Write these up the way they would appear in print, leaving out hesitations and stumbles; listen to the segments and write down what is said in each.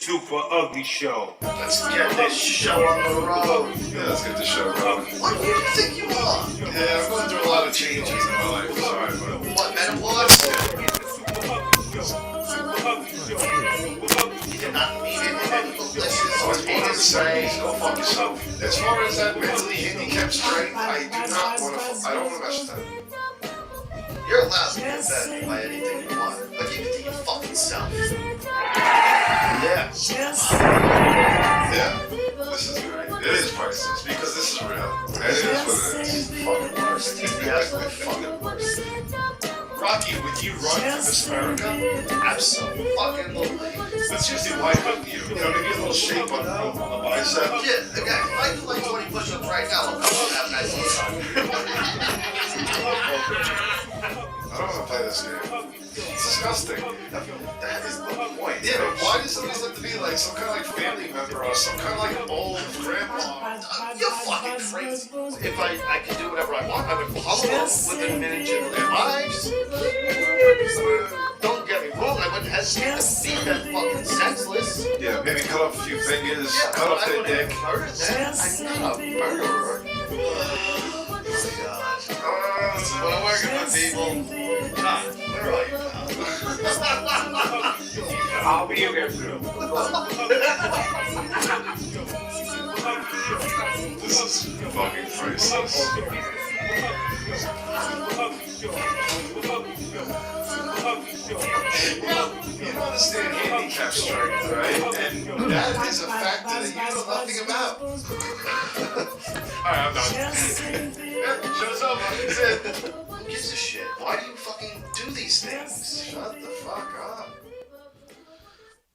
Super Ugly Show. Let's get this show on the road. Yeah, let's get this show rolling. What do you think you are? Yeah, I'm going through a lot of changes in my life. Sorry, but What, menopause? You did not mean it in any malicious or what I'm heinous saying way. is go fuck yourself. As far as that mentally handicapped strength, I don't want to mess with that. You're allowed to get offended by anything you want, but keep it to your fucking self. Yeah. Yeah, this is great. It is priceless because this is real. And it is what it is. Fucking worst. The absolute fucking worst. Rocky, would you run for Miss America? Absolutely. But seriously, why couldn't you? You know, maybe a little shape on the bicep. Yeah, again, if I do like 20 push-ups right now, I'll come on that nice little I don't want to play this game. It's disgusting. That is the point. Yeah, but why does somebody have to be like some kind of like family member or some kind of like old grandma? You're fucking crazy. If I could do whatever I want, I would follow up within a minute in their lives. Don't get me wrong, I wouldn't hesitate to beat them fucking senseless. Yeah, maybe cut off a few fingers, Yeah, cut off but I their wouldn't dick. murder them. I'm not a murderer. Oh, God. What I'm working with, people. John, where are you, pal? I'll be here soon. This is fucking priceless. You don't understand handicap strength, right? And that is a factor that you know nothing about. Alright, I'm done. Show's over. That's it. Who gives a shit? Why do you fucking do these things? Shut the fuck up.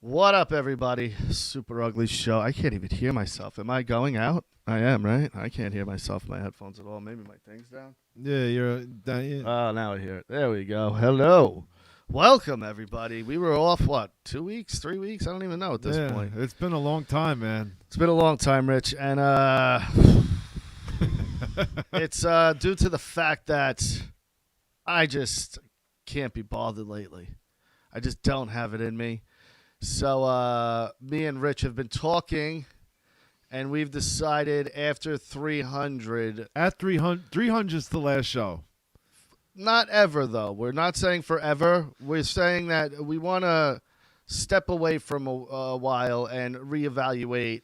What up, everybody? Super Ugly Show. I can't even hear myself. Am I going out? I am, right? I can't hear myself in my headphones at all. Maybe my thing's down. Yeah, you're down. Yeah. Oh, now I hear it. There we go. Hello. Welcome, everybody. We were off, what, 2 weeks, 3 weeks? I don't even know at this point. It's been a long time, man. It's been a long time, Rich. And it's due to the fact that I just can't be bothered lately. I just don't have it in me. So me and Rich have been talking, and we've decided after 300. At 300 is the last show. Not ever, though. We're not saying forever. We're saying that we want to step away from a while and reevaluate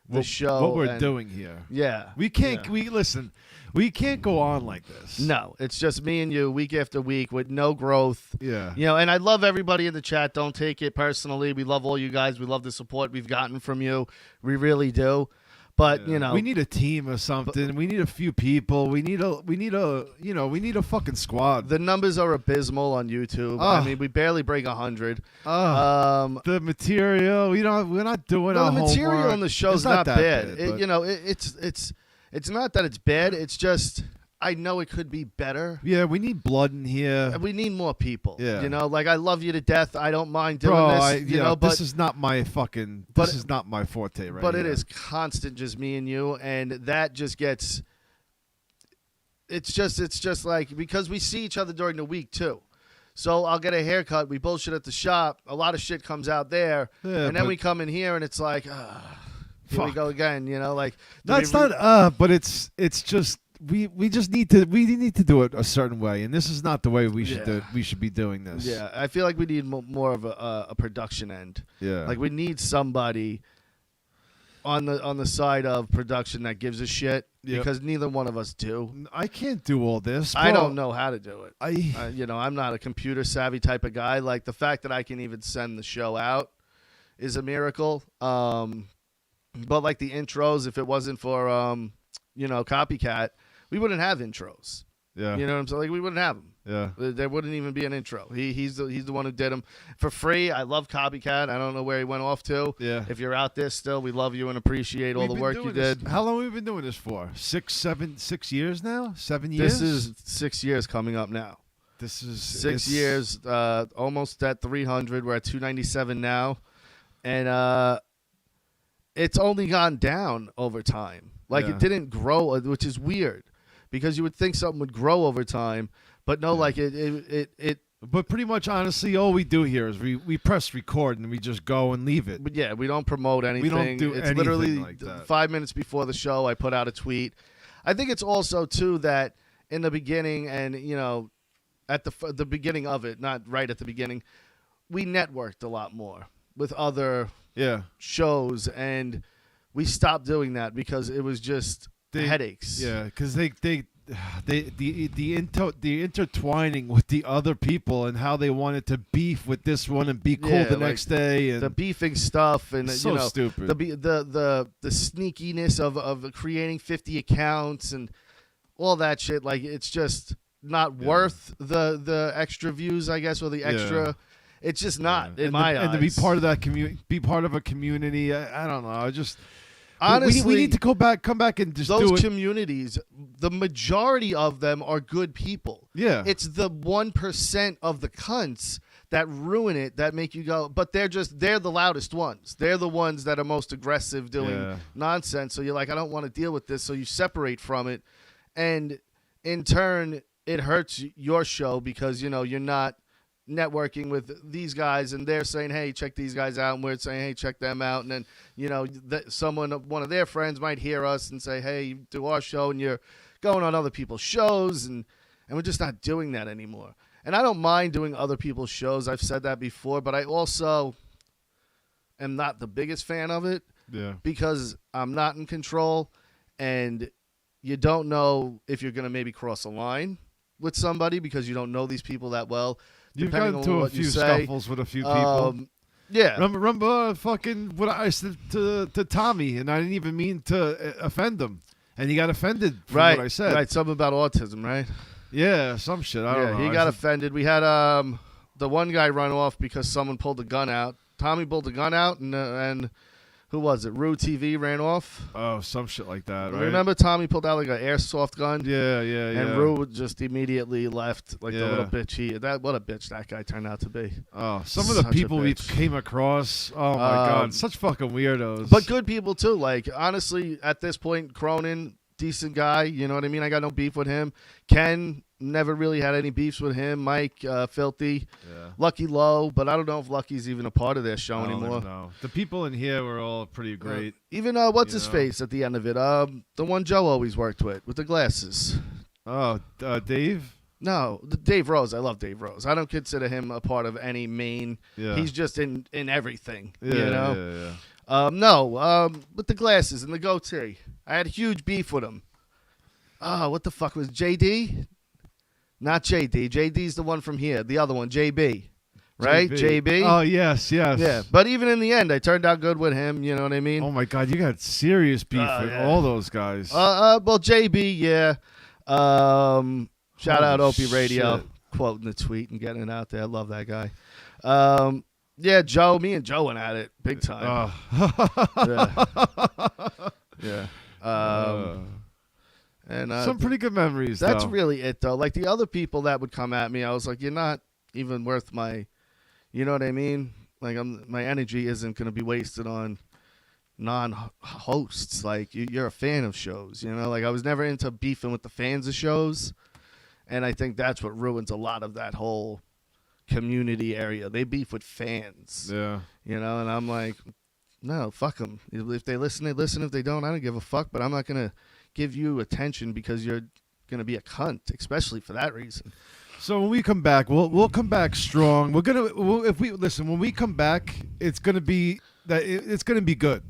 the show. What we're doing here. Yeah. We can't. Yeah. Listen. We can't go on like this. No, it's just me and you week after week with no growth. Yeah. You know, and I love everybody in the chat. Don't take it personally. We love all you guys. We love the support we've gotten from you. We really do. But, you know, we need a team or something. We need a few people. We need a fucking squad. the numbers are abysmal on YouTube. Oh. I mean, we barely break 100. The material, we're not doing Well, our the material homework. on the show's It's not that bad. but- You know, it's not that it's bad. It's just I know it could be better. Yeah, we need blood in here. We need more people. Yeah. You know, like I love you to death. I don't mind doing Bro, this. You know, but this is not my fucking. but- This is not my forte, right? but it here. is constant, just me and you, and that just gets. It's just like because we see each other during the week too. So I'll get a haircut. We bullshit at the shop. A lot of shit comes out there, Yeah, and then but- we come in here, and it's like, here we Fuck. go again. You know, like That's not but it's just we need to do it a certain way, and this is not the way we should do it. We should be doing this. Yeah, I feel like we need more of a production end. Yeah. Like we need somebody on the side of production that gives a shit Yep. because neither one of us do. I can't do all this. I bro. don't know how to do it. You know, I'm not a computer savvy type of guy. Like the fact that I can even send the show out is a miracle. But like the intros, if it wasn't for Copycat, we wouldn't have intros. Yeah. You know what I'm saying? Like we wouldn't have them. Yeah. There wouldn't even be an intro. He's the one who did them for free. I love Copycat. I don't know where he went off to. Yeah. If you're out there still, we love you and appreciate all We've the been work doing you this- did. How long have we been doing this for? 6 years now? 7 years? This is 6 years coming up now. This is 6 years, almost at 300. We're at 297 now, and it's only gone down over time. Like Yeah. it didn't grow, which is weird, because you would think something would grow over time, but no. Yeah. Like it But pretty much, honestly, all we do here is we press record and we just go and leave it. But yeah, we don't promote anything. don't do it's anything literally like that. 5 minutes before the show, I put out a tweet. I think it's also, too, that in the beginning and, at the beginning of it, not right at the beginning, we networked a lot more with other shows, and we stopped doing that because it was just headaches. Yeah, because the intertwining with the other people and how they wanted to beef with this one and be cool the next day, and the beefing stuff, and so stupid. The sneakiness of creating 50 accounts and all that shit. Like, it's just not worth the extra views, I guess, or the extra. Yeah. It's just not in my eyes. And to be part of that community, be part of a community. I don't know. I just. Honestly, we need to come back and just do it. Those communities, the majority of them are good people. Yeah. It's the 1% of the cunts that ruin it, that make you go, but they're the loudest ones. They're the ones that are most aggressive doing nonsense. So you're like, I don't want to deal with this. So you separate from it. And in turn, it hurts your show because, you're not networking with these guys, and they're saying, hey, check these guys out, and we're saying, hey, check them out, and then one of their friends might hear us and say, hey, you do our show, and you're going on other people's shows, and we're just not doing that anymore. And I don't mind doing other people's shows. I've said that before, but I also am not the biggest fan of it because I'm not in control, and you don't know if you're going to maybe cross a line with somebody because you don't know these people that well. You've gotten into a few scuffles with a few people. Yeah. Remember fucking what I said to Tommy, and I didn't even mean to offend him. And he got offended for what I said. Right, something about autism, right? Yeah, some shit. I don't know. He got offended. We had the one guy run off because someone pulled the gun out. Tommy pulled the gun out, and who was it? Wwe TV ran off. Oh, some shit like that, right? Remember Tommy pulled out like an airsoft gun? Yeah. And Wwe just immediately left like the little bitch. What a bitch that guy turned out to be. Oh, some of the people we came across, oh my God, such fucking weirdos. But good people too. Like, honestly, at this point, Cronin, decent guy. You know what I mean? I got no beef with him. Ken, never really had any beefs with him. Mike, filthy. Yeah. Lucky Low, but I don't know if Lucky's even a part of their show anymore. No. The people in here were all pretty great. Even what's his face at the end of it? The one Joe always worked with the glasses. Oh, Dave? No, Dave Rose. I love Dave Rose. I don't consider him a part of any main. Yeah. He's just in everything. Yeah. With the glasses and the goatee. I had a huge beef with him. What the fuck was JD? Not JD. JD's the one from here. The other one, JB. Right? JB? Oh, yes. Yeah. But even in the end, I turned out good with him. You know what I mean? Oh, my God. You got serious beef with all those guys. Well, JB, yeah. Shout out Opie Radio. Shit. Quoting the tweet and getting it out there. I love that guy. Joe. Me and Joe went at it big time. Yeah. And some pretty good memories. That's really it, though. Like the other people that would come at me, I was like, you're not even worth my. You know what I mean? Like my energy isn't going to be wasted on non-hosts. Like you're a fan of shows. Like I was never into beefing with the fans of shows, and I think that's what ruins a lot of that whole community area. They beef with fans. Yeah. And I'm like, no, fuck them. If they listen, they listen. If they don't, I don't give a fuck. But I'm not gonna give you attention because you're gonna be a cunt, especially for that reason. So when we come back, we'll come back strong. When we come back, it's gonna be good.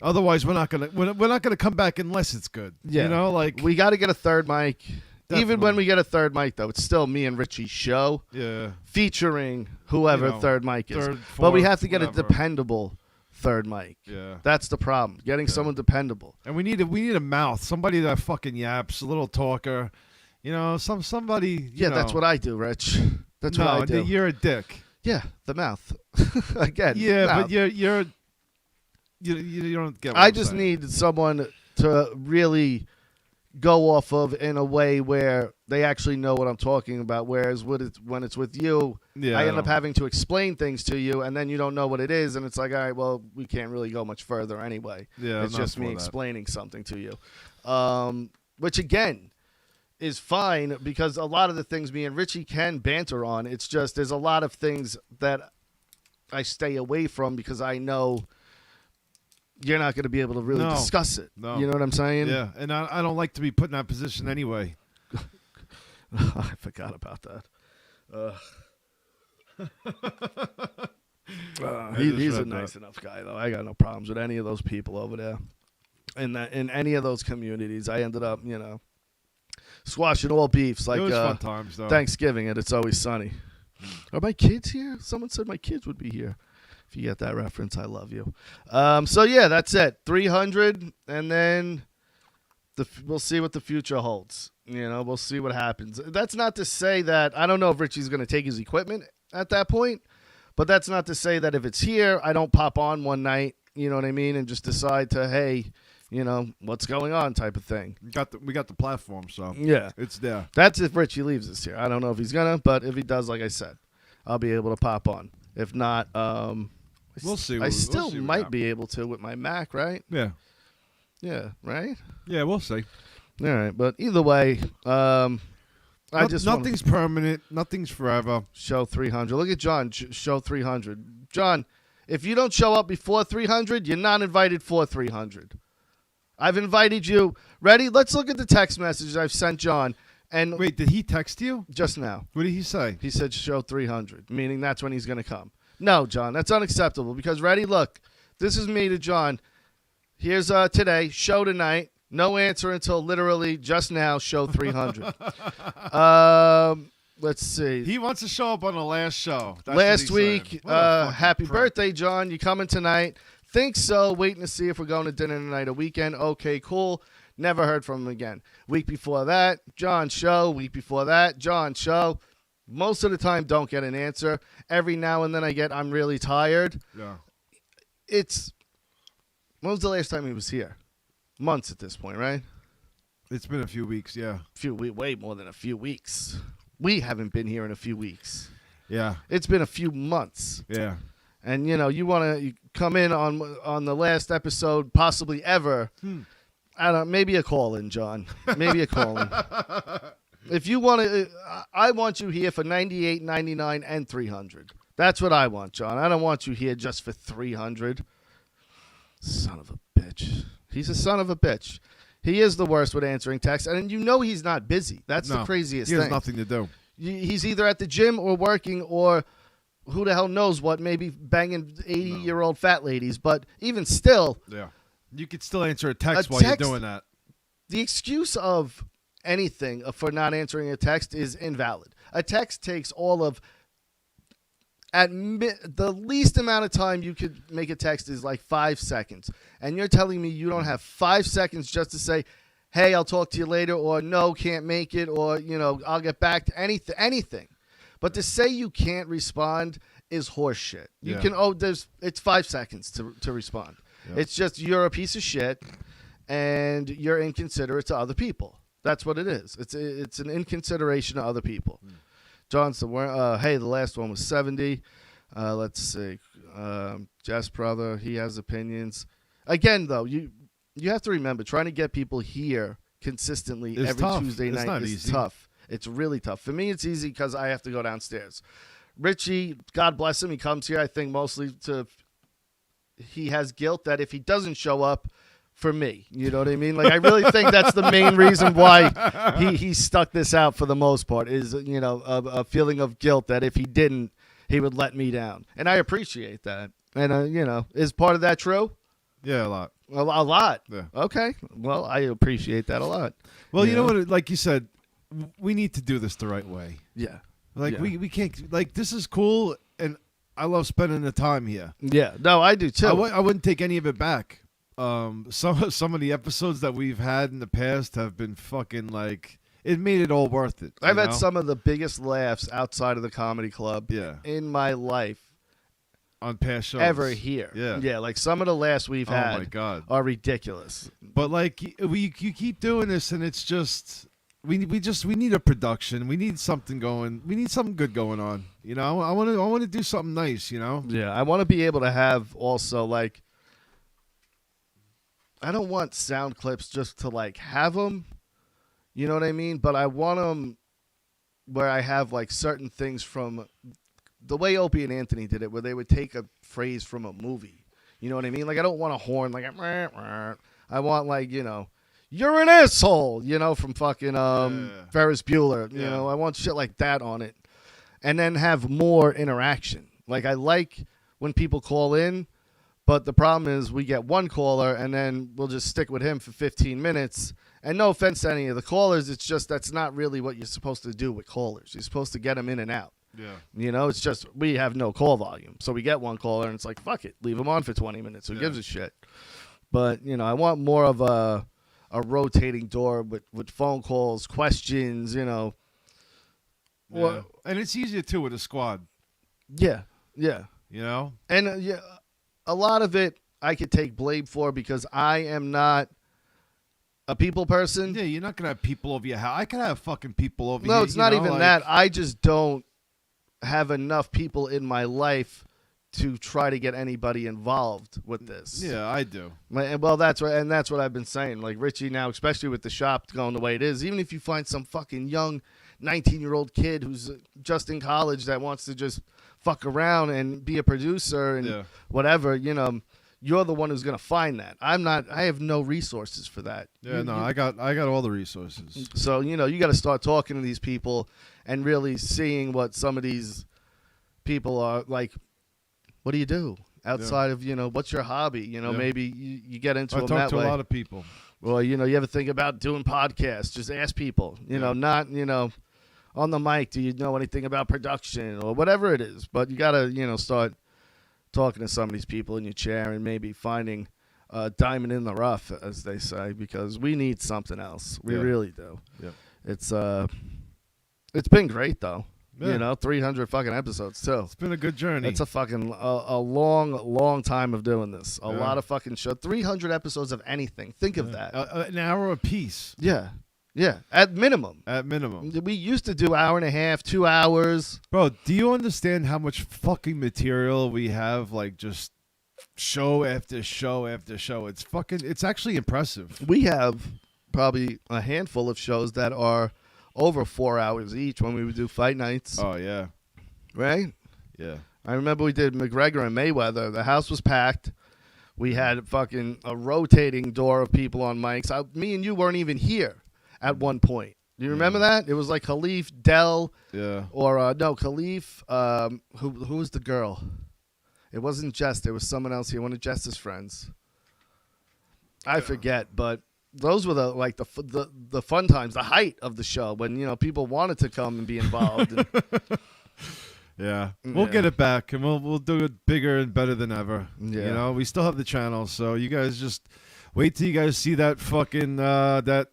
Otherwise, we're not gonna come back unless it's good. Yeah. Like we got to get a third mic. Definitely. Even when we get a third mic, though, it's still me and Richie's show. Yeah. Featuring whoever third mic is. But we have to get a dependable third mic. Yeah. That's the problem. Getting someone dependable. And we need a mouth. Somebody that fucking yaps, a little talker. Somebody. That's what I do, Rich. That's what I do. You're a dick. Yeah, the mouth. Again. Yeah, mouth. but you don't get what I I'm just saying. need someone to really go off of in a way where they actually know what I'm talking about. Whereas when it's with you, I end up having to explain things to you, and then you don't know what it is, and it's like, all right, well, we can't really go much further anyway. Yeah, it's just me explaining something to you. Which again, is fine because a lot of the things me and Richie can banter on. It's just there's a lot of things that I stay away from because I know you're not going to be able to really discuss it. No. You know what I'm saying? Yeah, and I don't like to be put in that position anyway. I forgot about that. He's a nice enough guy, though. I got no problems with any of those people over there. In any of those communities, I ended up, squashing all beefs like it was fun times, though. Thanksgiving and It's Always Sunny. Are my kids here? Someone said my kids would be here. If you get that reference, I love you. So, yeah, that's it. 300, and then we'll see what the future holds. We'll see what happens. That's not to say that I don't know if Richie's going to take his equipment at that point, but that's not to say that if it's here, I don't pop on one night, you know what I mean, and just decide to, hey, what's going on type of thing. We got the platform, so yeah, it's there. That's if Richie leaves us here. I don't know if he's going to, but if he does, like I said, I'll be able to pop on. If not, we'll see. I still might be able to with my Mac, right? Yeah. Yeah, right? Yeah, we'll see. All right, but either way, nothing's permanent. Nothing's forever. Show 300. Look at John, show 300. John, if you don't show up before 300, you're not invited for 300. I've invited you. Ready? Let's look at the text messages I've sent John. And wait, did he text you? Just now. What did he say? He said show 300, meaning that's when he's going to come. No, John, that's unacceptable because, ready? Look, this is me to John. Here's today, show tonight. No answer until literally just now, show 300. Let's see. He wants to show up on the last show. That's last week, happy birthday, John. You coming tonight? Think so. Waiting to see if we're going to dinner tonight, a weekend. Okay, cool. Never heard from him again. Week before that, John show. Week before that, John show. Most of the time, don't get an answer. Every now and then I get, I'm really tired. Yeah. When was the last time he was here? Months at this point, right? It's been a few weeks, yeah. Way more than a few weeks. We haven't been here in a few weeks. Yeah. It's been a few months. Yeah. And, you want to come in on the last episode, possibly ever. I don't. Maybe a call-in, John. Maybe a call-in. If you want to, I want you here for 98, 99, and 300. That's what I want, John. I don't want you here just for 300. Son of a bitch. He's a son of a bitch. He is the worst with answering texts, and he's not busy. That's the craziest thing. He has nothing to do. He's either at the gym or working or who the hell knows what, maybe banging 80-year-old fat ladies. But even still. Yeah. You could still answer a text while you're doing that. The excuse of anything for not answering a text is invalid. A text takes all of the least amount of time you could make a text is like 5 seconds. And you're telling me you don't have 5 seconds just to say, hey, I'll talk to you later, or no, can't make it, or, I'll get back to anything. But to say you can't respond is horseshit. You can, it's 5 seconds to respond. Yep. It's just you're a piece of shit and you're inconsiderate to other people. That's what it is. It's an inconsideration to other people. Johnson, hey, the last one was 70. Let's see. Jess brother, he has opinions. Again, though, you have to remember, trying to get people here consistently every Tuesday night is tough. It's really tough. For me, it's easy because I have to go downstairs. Richie, God bless him, he comes here, I think, mostly he has guilt that if he doesn't show up for me, you know what I mean? Like, I really think that's the main reason why he stuck this out for the most part is, a feeling of guilt that if he didn't, he would let me down. And I appreciate that. And, is part of that true? Yeah, a lot. A lot? Yeah. Okay. Well, I appreciate that a lot. Well, you know what? Like you said, we need to do this the right way. Yeah. Like, we can't, like, this is cool, and I love spending the time here. Yeah. No, I do, too. I wouldn't take any of it back. Some of the episodes that we've had in the past have been fucking like it made it all worth it. I've had some of the biggest laughs outside of the comedy club in my life on past shows ever here. Yeah, like some of the laughs we've had. Oh my God, are ridiculous. But like you keep doing this, and it's just we need a production. We need something going. We need something good going on. I want to do something nice. Yeah, I want to be able to have also like. I don't want sound clips just to like have them, You know what I mean? But I want them where I have like certain things from the way Opie and Anthony did it, where they would take a phrase from a movie. You know what I mean? Like, I don't want a horn like I want, like, you know, you're an asshole, you know, from fucking Ferris Bueller. You know, I want shit like that on it. And then have more interaction. Like, I like when people call in, but the problem is we get one caller and then we'll just stick with him for 15 minutes. And no offense to any of the callers, it's just that's not really what you're supposed to do with callers. You're supposed to get them in and out. Yeah. You know, it's just we have no call volume. So we get one caller and it's like, fuck it, leave them on for 20 minutes. Who gives a shit? But, you know, I want more of a rotating door with phone calls, questions, you know. Yeah. Well, and it's easier, too, with a squad. Yeah, yeah. You know? And a lot of it I could take blame for because I am not a people person. Yeah, you're not going to have people over your house. I can have fucking people over here. No, it's not even like, that. I just don't have enough people in my life to try to get anybody involved with this. Yeah, I do. Well, that's right, and that's what I've been saying. Like Richie now, especially with the shop going the way it is, even if you find some fucking young 19-year-old kid who's just in college that wants to just fuck around and be a producer and whatever, you know, you're the one who's going to find that. I'm not. I have no resources for that. Yeah, I got all the resources. So, you know, you got to start talking to these people and really seeing what some of these people are like. What do you do outside of, you know, what's your hobby? You know, maybe you get into them that way. I talk to a lot of people. Well, you know, you ever think about doing podcasts? Just ask people, you know, not, you know, on the mic, do you know anything about production or whatever it is? But you got to, you know, start talking to some of these people in your chair and maybe finding a diamond in the rough, as they say, because we need something else. We really do. Yeah. It's been great, though. Yeah. You know, 300 fucking episodes, too. It's been a good journey. That's a fucking a long time of doing this. A lot of fucking show. 300 episodes of anything. Think of that. An hour a piece. Yeah. Yeah. At minimum. At minimum. We used to do hour and a half, 2 hours. Bro, do you understand how much fucking material we have? Like, just show after show after show. It's actually impressive. We have probably a handful of shows that are over 4 hours each when we would do fight nights. Oh, yeah. Right? Yeah. I remember we did McGregor and Mayweather. The house was packed. We had fucking a rotating door of people on mics. Me and you weren't even here at one point. Do you remember that? It was like Khalif, Dell, or no, Khalif, who was the girl? It wasn't Jess. There was someone else here, one of Jess's friends. I forget, but those were the fun times, the height of the show when, you know, people wanted to come and be involved. And, we'll get it back and we'll do it bigger and better than ever. Yeah. You know, we still have the channel, so you guys just wait till you guys see that fucking that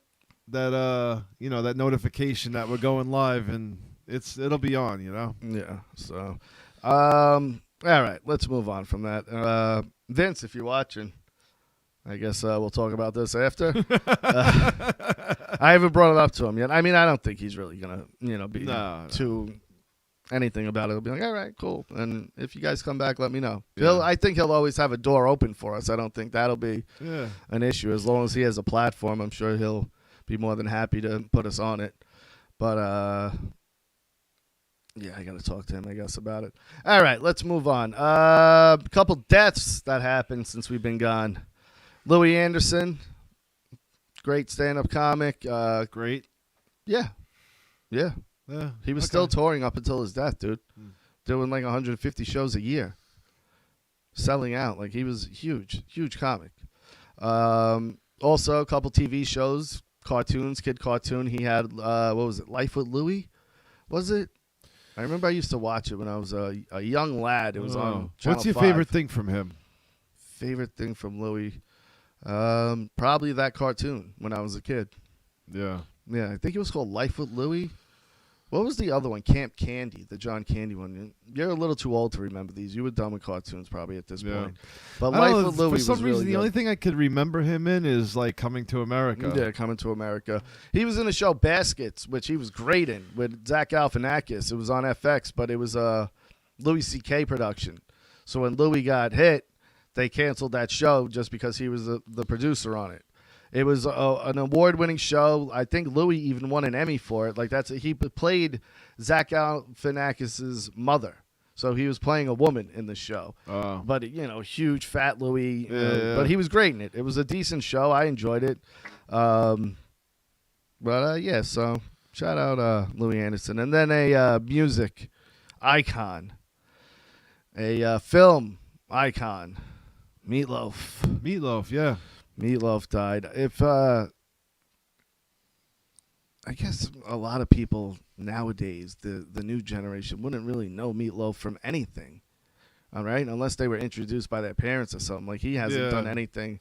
you know, that notification that we're going live, and it'll be on, you know. Yeah. So, all right, let's move on from that. Vince, if you're watching, I guess we'll talk about this after. I haven't brought it up to him yet. I mean, I don't think he's really gonna, you know, be too anything about it. He'll be like, all right, cool. And if you guys come back, let me know. I think he'll always have a door open for us. I don't think that'll be an issue. As long as he has a platform, I'm sure he'll be more than happy to put us on it. But yeah, I got to talk to him, I guess, about it. All right, let's move on. A couple deaths that happened since we've been gone. Louie Anderson, great stand-up comic. Great. Yeah. He was still touring up until his death, dude. Doing like 150 shows a year. Selling out. Like, he was huge comic. Also, a couple TV shows, cartoons, kid cartoon. He had, what was it, Life with Louie? Was it? I remember I used to watch it when I was a young lad. It was on Channel What's your 5. favorite thing from him? Favorite thing from Louie? Probably that cartoon when I was a kid. Yeah, I think it was called Life with Louie. What was the other one? Camp Candy, the John Candy one. You're a little too old to remember these. You were done with cartoons probably at this point. But Life with Louie was for some reason, really the good. only thing I could remember him in is like Coming to America. Yeah, Coming to America. He was in the show Baskets, which he was great in with Zach Galifianakis. It was on FX, but it was a Louis C.K. production. So when Louis got hit, they canceled that show just because he was the producer on it. It was an award-winning show. I think Louie even won an Emmy for it. Like he played Zach Galifianakis's mother, so he was playing a woman in the show. Oh. But huge fat Louie. Yeah. But he was great in it. It was a decent show. I enjoyed it. So shout out Louie Anderson, and then a music icon, a film icon, Meatloaf. Meatloaf, yeah. Meatloaf died. I guess a lot of people nowadays, the new generation, wouldn't really know Meatloaf from anything. All right, unless they were introduced by their parents or something. Like he hasn't done anything.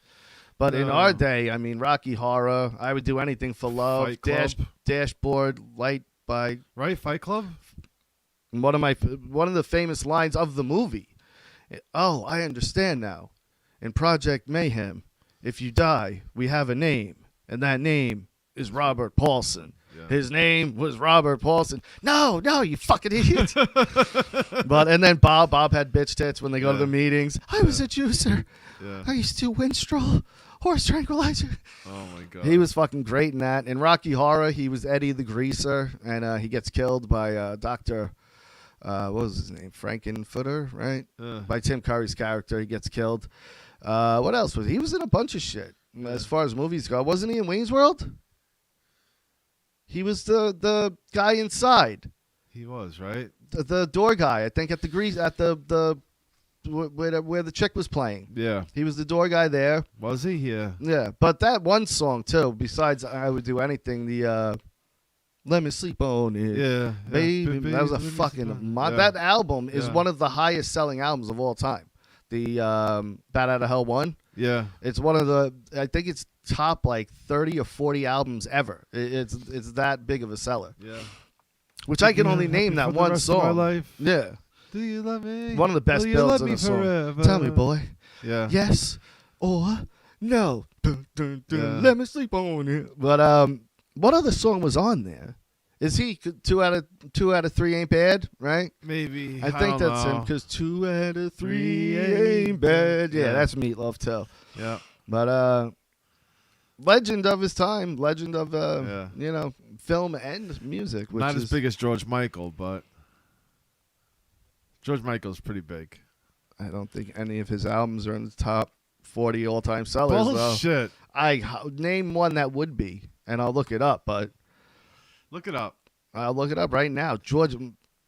But in our day, I mean, Rocky Horror, I Would Do Anything for Love, Fight Club. Dashboard, Light by Right, Fight Club. one of the famous lines of the movie. Oh, I understand now. In Project Mayhem, if you die, we have a name, and that name is Robert Paulson. Yeah. His name was Robert Paulson. No, you fucking idiot. And then Bob had bitch tits when they go to the meetings. I was a juicer. Yeah. I used to Winstrol, horse tranquilizer. Oh my god. He was fucking great in that. In Rocky Horror, he was Eddie the Greaser, and he gets killed by Dr. What was his name? Frankenfooter, right? By Tim Curry's character. He gets killed. What else was he? He was in a bunch of shit as far as movies go. Wasn't he in Wayne's World? He was the guy inside. He was, right? The door guy, I think, at the where the chick was playing. Yeah. He was the door guy there. Was he? Yeah. Yeah, but that one song too, besides I Would Do Anything, the Let Me Sleep On It. Yeah. Baby, that was a let me fucking sleep on- yeah. that album is Yeah. one of the highest selling albums of all time. The Bat Out of Hell 1. Yeah. It's one of the, I think it's top like 30 or 40 albums ever. It's that big of a seller. Yeah. Which I can Yeah, only name happy that for the one rest of my song. life. Yeah. Do you love me? One of the best Will you builds love in me a song. forever? Tell me, boy. Yeah. Yes or no. Dun, dun, dun, Yeah. Let me sleep on it. But what other song was on there? Is he 2 out of 3 ain't bad, right? Maybe. I think don't that's him know. because 2 out of 3 3 ain't bad. Yeah, Yeah. that's Meatloaf too. Yeah. But legend of his time, legend of Yeah. film and music. Which Not is, as big as George Michael, but George Michael's pretty big. I don't think any of his albums are in the top 40 all-time sellers. Bullshit. Though. Name one that would be, and I'll look it up. But Look it up. I'll look it up right now. George,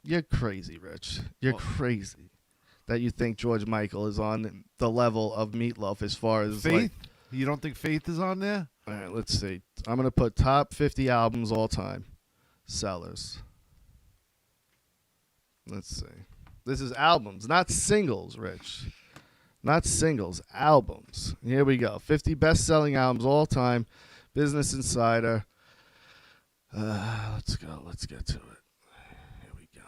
you're crazy, Rich. You're crazy that you think George Michael is on the level of Meatloaf as far as Faith? You don't think Faith is on there? All right, let's see. I'm going to put top 50 albums all time. Sellers. Let's see. This is albums, not singles, Rich. Not singles, albums. Here we go. 50 best-selling albums all time. Business Insider. Let's go. Let's get to it. Here we go.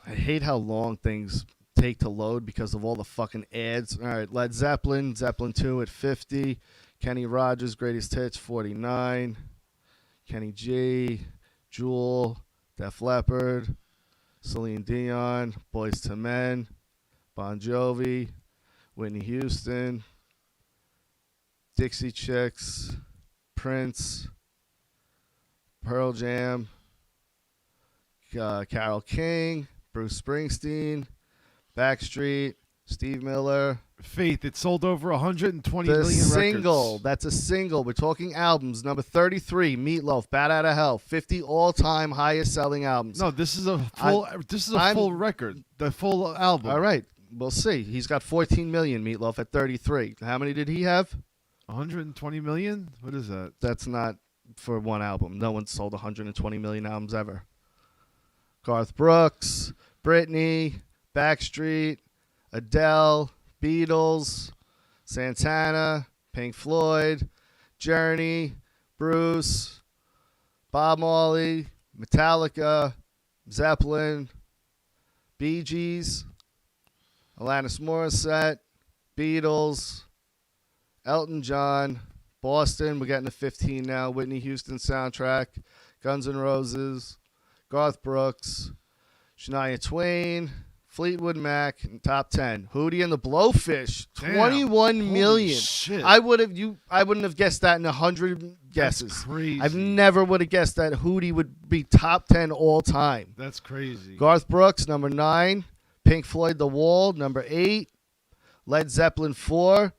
I hate how long things take to load because of all the fucking ads. All right, Led Zeppelin, Zeppelin 2 at 50. Kenny Rogers, Greatest Hits, 49. Kenny G, Jewel, Def Leppard, Celine Dion, Boyz II Men, Bon Jovi, Whitney Houston, Dixie Chicks, Prince, Pearl Jam, Carole King, Bruce Springsteen, Backstreet, Steve Miller. Faith. It sold over 120 The million single. records. That's a single. We're talking albums. Number 33, Meatloaf, Bat Out of Hell. 50 all-time highest-selling albums. No, this is a full. Full record. The full album. All right. We'll see. He's got 14 million, Meatloaf, at 33. How many did he have? 120 million. What is that? That's not for one album. No one sold 120 million albums ever. Garth Brooks, Britney, Backstreet, Adele, Beatles, Santana, Pink Floyd, Journey, Bruce, Bob Marley, Metallica, Zeppelin, Bee Gees, Alanis Morissette, Beatles, Elton John, Boston. We're getting to 15 now. Whitney Houston soundtrack, Guns N' Roses, Garth Brooks, Shania Twain, Fleetwood Mac, top 10. Hootie and the Blowfish, Damn. 21 Holy million. shit. I wouldn't have guessed that in 100 guesses. That's crazy. I've never would have guessed that Hootie would be top 10 all time. That's crazy. Garth Brooks, number 9. Pink Floyd, The Wall, number 8. Led Zeppelin, 4.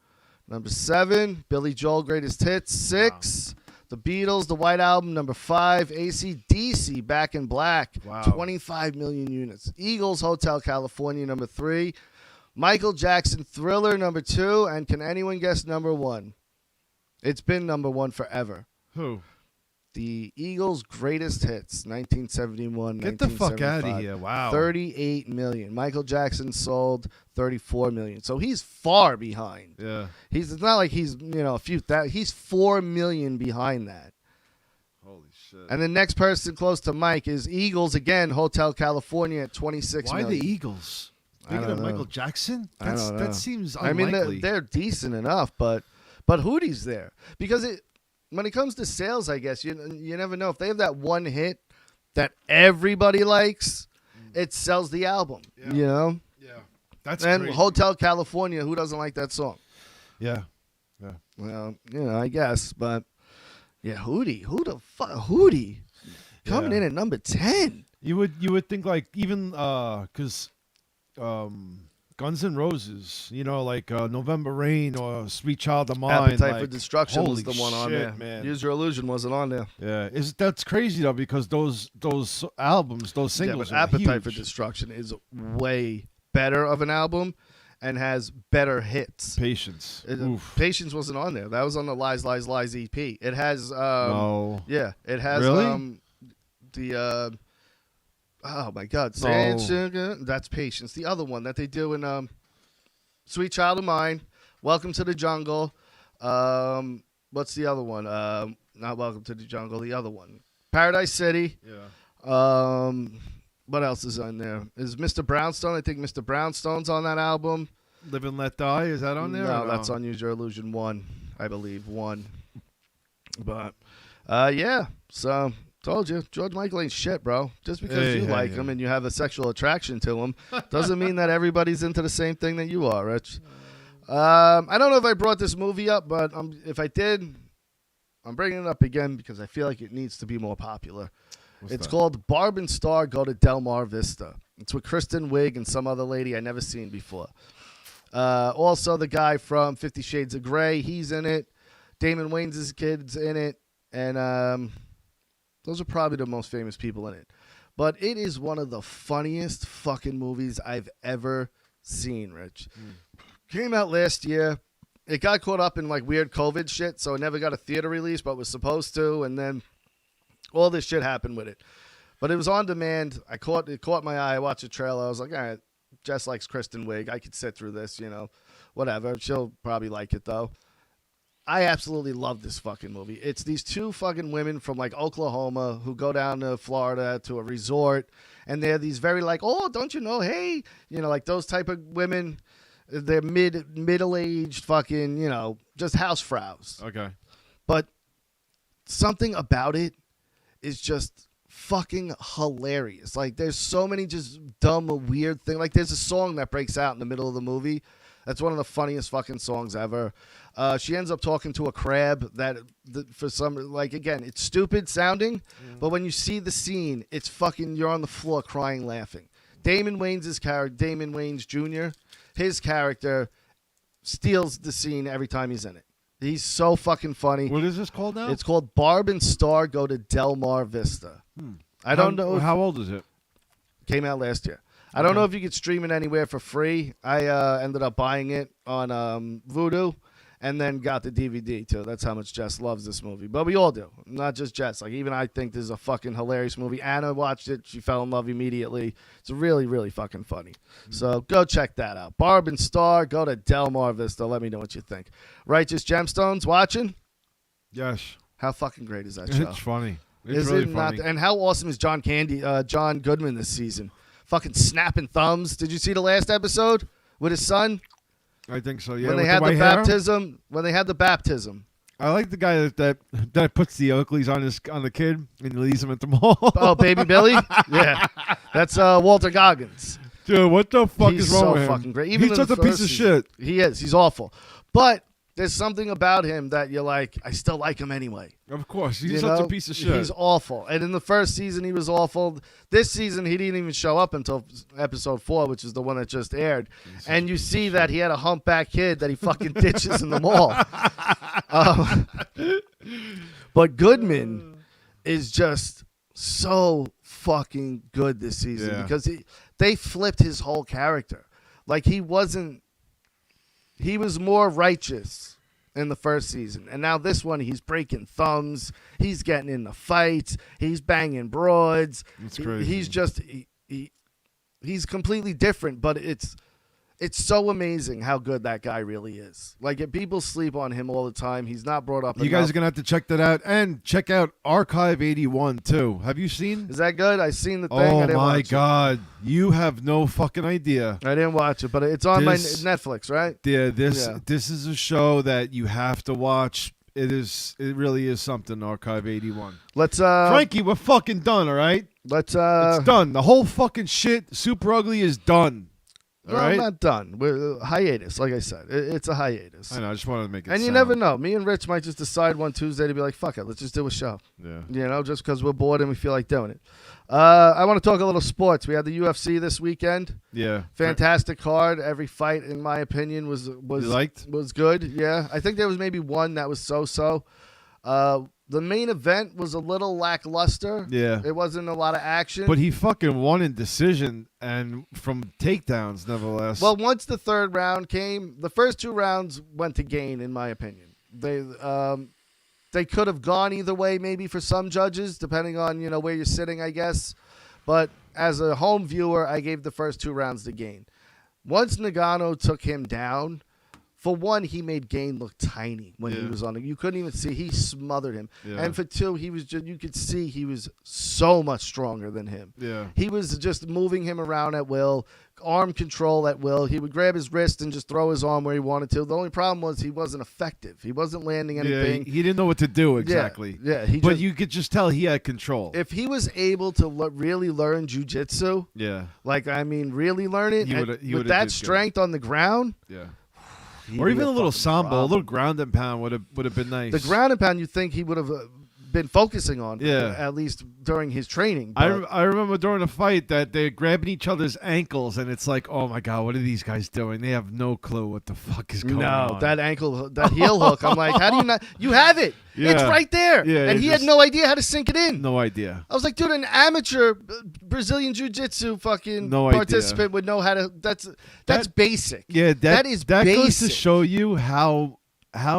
Number 7. Billy Joel, Greatest Hits, 6. The Beatles, The White Album, number 5. AC/DC, Back in Black, Wow. 25 million units. Eagles, Hotel California, number 3. Michael Jackson, Thriller, number 2. And can anyone guess number 1? It's been number 1 forever. Who? The Eagles' Greatest Hits, 1971, Get the fuck out 1975. of here. Wow. 38 million. Michael Jackson sold 34 million. So he's far behind. Yeah. It's not like he's, a few thousand. He's 4 million behind that. Holy shit. And the next person close to Mike is Eagles again, Hotel California at 26 Why million. the Eagles? I Thinking don't of know. Michael Jackson? I don't know. That seems I unlikely. mean, they're decent enough, but Hootie's there because when it comes to sales, I guess you never know if they have that one hit that everybody likes, it sells the album. Yeah. Yeah, That's and crazy. Hotel California, who doesn't like that song? Yeah. Well, I guess, but yeah, Hootie, who the fuck, Hootie, coming Yeah. in at number 10. You would think like even because Guns N' Roses, like November Rain or Sweet Child of Mine. Appetite for like, Destruction was holy the one on shit, there. man. Use Your Illusion wasn't on there. Yeah, that's crazy though because those albums, those Yeah, singles, but are Appetite for huge. Destruction is way better of an album and has better hits. Patience. Oof. Patience wasn't on there. That was on the Lies, Lies, Lies EP. It has, No. yeah, it has Really? the oh my God, No. Sand Sugar. That's Patience. The other one that they do in Sweet Child of Mine, Welcome to the Jungle. What's the other one? Not Welcome to the Jungle. The other one, Paradise City. Yeah. What else is on there? Is Mr. Brownstone? I think Mr. Brownstone's on that album. Live and Let Die, is that on there? No, or that's on Use Your Illusion 1, I believe. 1. But, yeah. So, told you. George Michael ain't shit, bro. Just because you like him and you have a sexual attraction to him doesn't mean that everybody's into the same thing that you are, Rich. I don't know if I brought this movie up, but if I did, I'm bringing it up again because I feel like it needs to be more popular. It's called Barb and Star Go to Del Mar Vista. It's with Kristen Wiig and some other lady I never seen before. Also, the guy from 50 Shades of Grey, he's in it. Damon Wayans' kid's in it. And those are probably the most famous people in it. But it is one of the funniest fucking movies I've ever seen, Rich. Came out last year. It got caught up in like weird COVID shit, so it never got a theater release, but was supposed to. And then all this shit happened with it. But it was on demand. It caught my eye. I watched the trailer. I was like, all right, Jess likes Kristen Wiig. I could sit through this, whatever. She'll probably like it, though. I absolutely love this fucking movie. It's these two fucking women from, like, Oklahoma who go down to Florida to a resort. And they're these very, like, oh, don't you know, hey. Like those type of women. They're middle-aged fucking, just housefrows. Okay. But something about it is just fucking hilarious. Like, there's so many just dumb, weird things. Like, there's a song that breaks out in the middle of the movie. That's one of the funniest fucking songs ever. She ends up talking to a crab that for some, like, again, it's stupid sounding, but when you see the scene, it's fucking, you're on the floor crying, laughing. Damon Wayans' character, Damon Wayans Jr., his character steals the scene every time he's in it. He's so fucking funny. What is this called now? It's called Barb and Star Go to Del Mar Vista. I don't know. How old is it? Came out last year. I don't know if you could stream it anywhere for free. I ended up buying it on Vudu and then got the DVD too. That's how much Jess loves this movie. But we all do. Not just Jess. Like, even I think this is a fucking hilarious movie. Anna watched it. She fell in love immediately. It's really, really fucking funny. So go check that out. Barb and Star, go to Del Mar Vista. Let me know what you think. Righteous Gemstones watching? Yes. How fucking great is that show? It's funny. It's Is really it not? funny. And how awesome is John Goodman this season? Fucking snapping thumbs. Did you see the last episode with his son? I think so. Yeah. when they with had the white hair? baptism. When they had the baptism. I like the guy that puts the Oakleys on the kid and leaves him at the mall. Oh, Baby Billy? Yeah. That's Walter Goggins. Dude, what the fuck He's is wrong so with him? fucking great. Even He's in such the a piece first of season. shit. He is. He's awful. But there's something about him that you're like, I still like him anyway. Of course, he's You such know? a piece of shit. He's awful. And in the first season, he was awful. This season, he didn't even show up until episode 4, which is the one that just aired. And you see that he had a humpback kid that he fucking ditches in the mall. But Goodman is just so fucking good this season because they flipped his whole character. Like he was more righteous in the first season. And now this one, he's breaking thumbs. He's getting into fights. He's banging broads. That's crazy. He's just, he's completely different, but it's so amazing how good that guy really is. Like, if people sleep on him all the time. He's not brought up You enough. guys are going to have to check that out. And check out Archive 81, too. Have you seen? Is that good? I seen the thing. I Oh, didn't my watch God. You have no fucking idea. I didn't watch it, but it's on my This- Netflix, right? Yeah, Yeah. this is a show that you have to watch. It really is something, Archive 81. Let's Frankie, we're fucking done, all right? Let's It's done. The whole fucking shit, Super Ugly, is done. All no, right? I'm not done. We're hiatus, like I said. It's a hiatus. I know, I just wanted to make it And you sound. never know. Me and Rich might just decide one Tuesday to be like, fuck it, let's just do a show. Yeah. You know, just because we're bored and we feel like doing it. I want to talk a little sports. We had the UFC this weekend. Yeah. Fantastic card. Every fight, in my opinion, was You liked? was good. Yeah, I think there was maybe one that was so-so. The main event was a little lackluster. Yeah. It wasn't a lot of action. But he fucking won in decision and from takedowns, nevertheless. Well, once the third round came, the first 2 rounds went to gain, in my opinion. They could have gone either way, maybe for some judges, depending on where you're sitting, I guess. But as a home viewer, I gave the first 2 rounds to Gain. Once Nagano took him down, for one, he made Gain look tiny when he was on him. You couldn't even see. He smothered him. Yeah. And for 2, he was you could see he was so much stronger than him. Yeah. He was just moving him around at will, arm control at will. He would grab his wrist and just throw his arm where he wanted to. The only problem was he wasn't effective. He wasn't landing anything. Yeah, he didn't know what to do exactly. Yeah, but you could just tell he had control. if he was able to really learn jiu-jitsu, Yeah. really learn it, He and would've- he with would've that did good. strength on the ground, Yeah. he'd Or be even a little fucking sambo, a problem. little ground and pound would have been nice. The ground and pound, you think he would have been focusing on, Yeah. at least during his training. I but- remember during a fight that they're grabbing each other's ankles, and it's like, oh my God, what are these guys doing? They have no clue what the fuck is going on. No, that ankle, that heel hook. I'm like, how do you not? You have it. It's Yeah. right there. Yeah, and it he had just- no idea how to sink it in. No idea. I was like, dude, an amateur Brazilian jiu-jitsu fucking No idea. participant would know how to. That's That- basic. Yeah, that is that goes to basic. show you how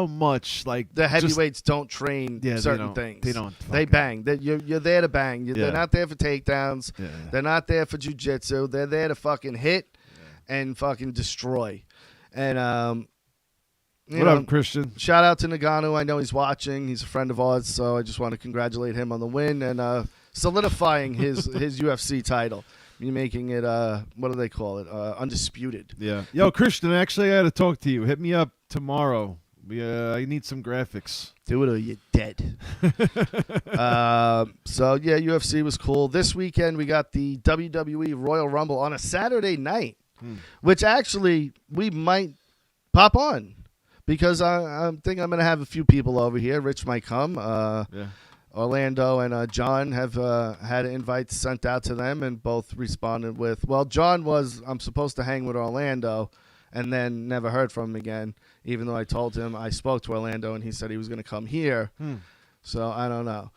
much like The just- heavyweights don't train Yeah, they certain don't- things. they don't They fucking- bang. You're there to bang. They're Yeah. not there for takedowns. Yeah. They're not there for jiu-jitsu. They're there to fucking hit and fucking destroy. And you What know, up, Christian? shout out to Nagano. I know he's watching. He's a friend of ours, so I just want to congratulate him on the win and solidifying his UFC title. Making it what do they call it? Undisputed. Yeah. Yo, Christian, actually, I got to talk to you. Hit me up tomorrow. I need some graphics. Do it or you're dead. So yeah, UFC was cool. This weekend we got the WWE Royal Rumble on a Saturday night, which actually we might pop on because I think I'm gonna have a few people over here. Rich might come. Yeah. Orlando and John have had invites sent out to them, and both responded with, well, John was, I'm supposed to hang with Orlando, and then never heard from him again, even though I told him I spoke to Orlando, and he said he was going to come here. So I don't know.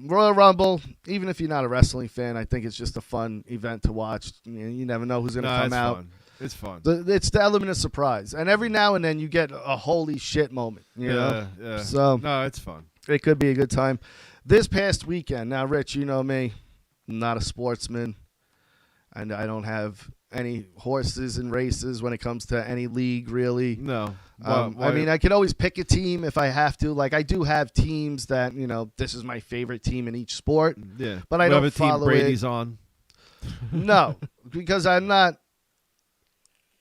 Royal Rumble, even if you're not a wrestling fan, I think it's just a fun event to watch. You never know who's going to come it's out. fun. It's fun. It's the element of surprise. And every now and then you get a holy shit moment. You know? Yeah. So No, it's fun. it could be a good time. This past weekend, now, Rich, you know me, I'm not a sportsman, and I don't have any horses in races when it comes to any league, really. No. I mean, I can always pick a team if I have to. Like, I do have teams that, this is my favorite team in each sport. yeah. but I Whatever don't follow team it. Brady's on. No, because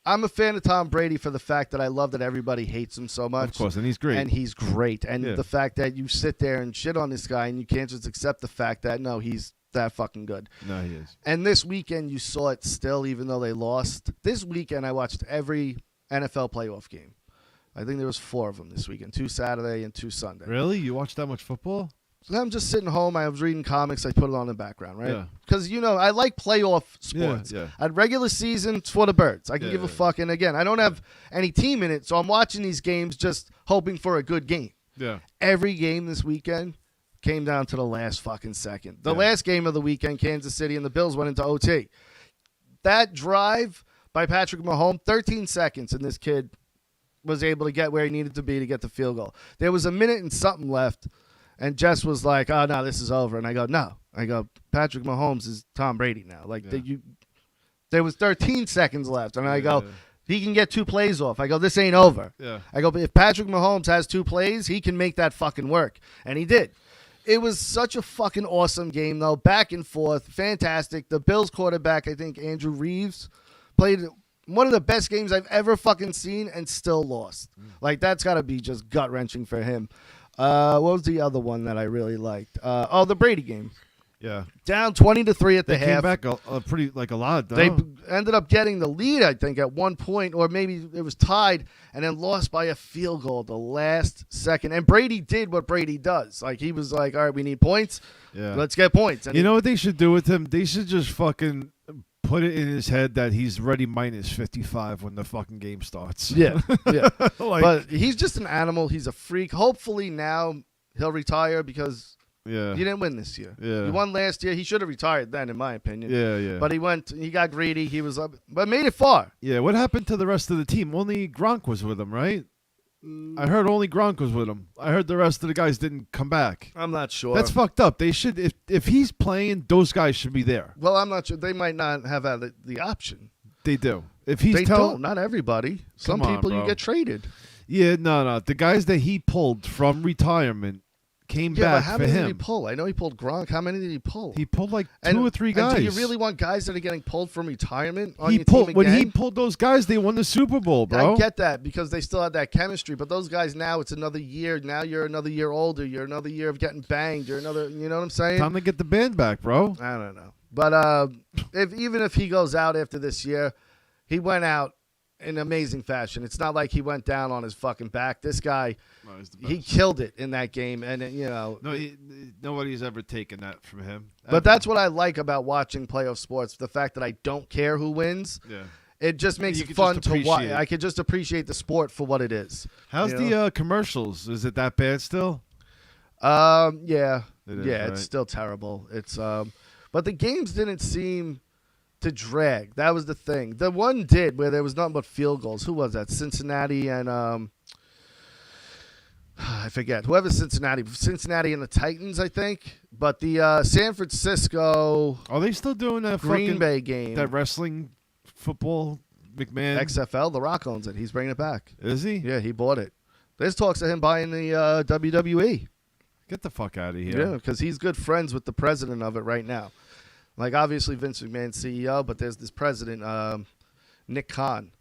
I'm a fan of Tom Brady for the fact that I love that everybody hates him so much. Of course, and he's great. And he's great. And Yeah. the fact that you sit there and shit on this guy and you can't just accept the fact that, no, he's that fucking good. No, he is. And this weekend, you saw it still, even though they lost. This weekend, I watched every NFL playoff game. I think there was 4 of them this weekend, 2 Saturday and 2 Sunday. Really? You watch that much football? So I'm just sitting home. I was reading comics. I put it on in the background, right? Yeah. Because, I like playoff sports. Yeah. At regular season, it's for the birds. I can give a fuck. And again, I don't have any team in it, so I'm watching these games just hoping for a good game. Yeah. Every game this weekend came down to the last fucking second. The last game of the weekend, Kansas City and the Bills went into OT. That drive by Patrick Mahomes, 13 seconds, and this kid was able to get where he needed to be to get the field goal. There was a minute and something left, and Jess was like, "Oh no, this is over." And I go, "No." I go, "Patrick Mahomes is Tom Brady now." Like there was 13 seconds left, and I go, "He can get 2 plays off." I go, "This ain't over." Yeah. I go, "But if Patrick Mahomes has 2 plays, he can make that fucking work," and he did. It was such a fucking awesome game, though. Back and forth, fantastic. The Bills quarterback, I think Andrew Reeves, played one of the best games I've ever fucking seen and still lost. Like, that's got to be just gut-wrenching for him. What was the other one that I really liked? The Brady game. Yeah. Down 20-3 at the They half. came back a lot. Though. They ended up getting the lead, I think, at one point, or maybe it was tied, and then lost by a field goal at the last second. And Brady did what Brady does. Like, he was like, all right, we need points. Yeah. Let's get points. And You know what they should do with him? They should just fucking put it in his head that he's ready minus 55 when the fucking game starts. Yeah, yeah. Like, But he's just an animal. He's a freak. Hopefully now he'll retire because yeah. he didn't win this year. Yeah. He won last year. He should have retired then, in my opinion. Yeah. But he got greedy. He was up, but made it far. Yeah, what happened to the rest of the team? Only Gronk was with him, right? I heard only Gronk was with him. I heard the rest of the guys didn't come back. I'm not sure. That's fucked up. They should, if he's playing, those guys should be there. Well, I'm not sure. They might not have had the option. They do. If he's They don't. Not everybody. Some Come on, people you bro. get traded. Yeah, no. The guys that he pulled from retirement came Yeah, but back how for many did he him. pull? I know he pulled Gronk. How many did he pull? He pulled like And- 2 or 3 and guys. do you really want guys that are getting pulled from retirement on He your pulled team when he again? pulled those guys. They won the Super Bowl, bro. I get that because they still had that chemistry, but those guys now it's another year. Now you're another year older. You're another year of getting banged. You're another. You know what I'm saying? Time to get the band back, bro. I don't know, but even if he goes out after this year, he went out in amazing fashion. It's not like he went down on his fucking back. This guy, he killed it in that game, and No, nobody's ever taken that from him. But that's what I like about watching playoff sports: the fact that I don't care who wins. Yeah. It just makes You it can fun just to watch. appreciate it. I could just appreciate the sport for what it is. How's You the commercials? Is it that bad still? Yeah, It is, yeah, right? it's still terrible. It's but the games didn't seem to drag. That was the thing. The one did where there was nothing but field goals. Who was that? Cincinnati and I forget. Cincinnati and the Titans, I think. But the San Francisco Are they still doing that Green fucking Bay game, that wrestling football? McMahon XFL, The Rock owns it. He's bringing it back. is he? Yeah, he bought it. There's talks of him buying the WWE. Get the fuck out of Yeah, here. because he's good friends with the president of it right now. Like, obviously, Vince McMahon's CEO, but there's this president, Nick Khan,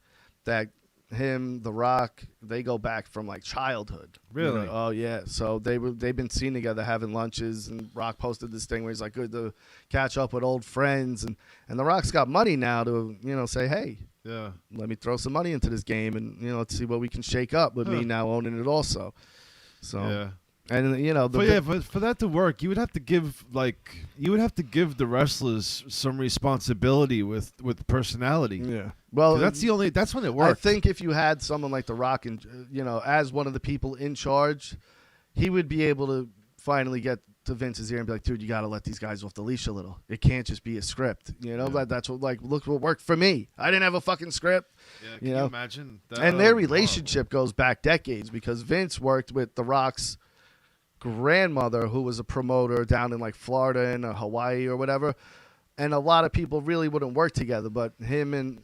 that him, The Rock, they go back from, like, childhood. Really? You know? Oh, yeah. So they've been seen together having lunches, and Rock posted this thing where he's like, good to catch up with old friends. And The Rock's got money now to, say, hey, Yeah. let me throw some money into this game and, let's see what we can shake up with me now owning it also. So, Yeah. and, But for that to work, you would have to give the wrestlers some responsibility with personality. yeah. Well, 'Cause that's when it I works. think if you had someone like The Rock and as one of the people in charge, he would be able to finally get to Vince's ear and be like, dude, you got to let these guys off the leash a little. It can't just be a script. That's what, like, look what worked for me. I didn't have a fucking script. Yeah, can you imagine that? And their Oh, relationship goes back decades because Vince worked with The Rock's grandmother, who was a promoter down in like Florida and Hawaii or whatever. And a lot of people really wouldn't work together, but him and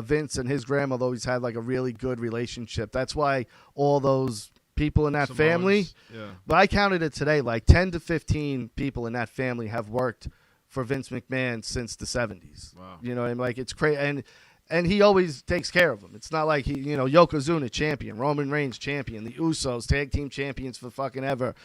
Vince and his grandmother always had like a really good relationship. That's why all those people in that Samoans, family, Yeah. but I counted it today, like 10 to 15 people in that family have worked for Vince McMahon since the 70s. Wow. You know, and like it's crazy. And he always takes care of them. It's not like Yokozuna champion, Roman Reigns champion, the Usos tag team champions for fucking ever.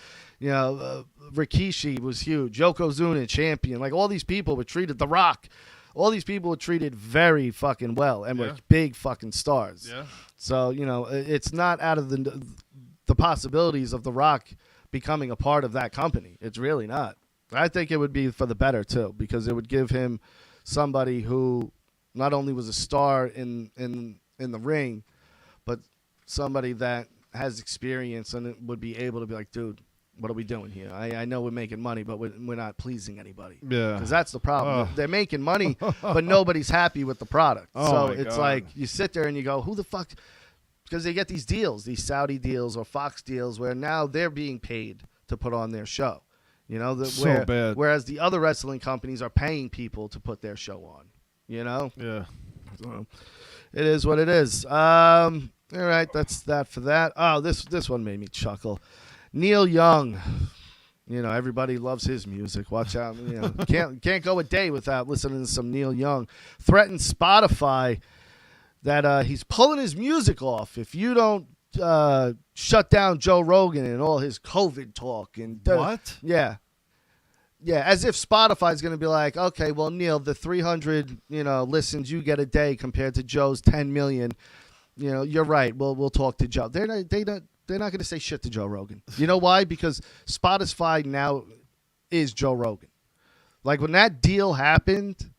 Rikishi was huge. Yokozuna champion. Like all these people were treated. The Rock. All these people were treated very fucking well and were big fucking stars. Yeah. So it's not out of the possibilities of The Rock becoming a part of that company. It's really not. I think it would be for the better too, because it would give him somebody who not only was a star in the ring, but somebody that has experience and would be able to be like, dude, what are we doing here? I know we're making money, but we're not pleasing anybody. Yeah. Because that's the problem. They're making money, but nobody's happy with the product. So it's like you sit there and you go, who the fuck? Because they get these deals, these Saudi deals or Fox deals, where now they're being paid to put on their show. Bad. Whereas the other wrestling companies are paying people to put their show on. Yeah. So it is what it is. All right, that's that for that. Oh, this one made me chuckle. Neil Young. Everybody loves his music. Watch out. Can't go a day without listening to some Neil Young. Threatened Spotify that he's pulling his music off if you don't shut down Joe Rogan and all his COVID talk. And what? Yeah. Yeah, as if Spotify's going to be like, okay, well, Neil, the 300, listens you get a day compared to Joe's 10 million, you're right. We'll talk to Joe. They're not going to say shit to Joe Rogan. You know why? Because Spotify now is Joe Rogan. Like when that deal happened,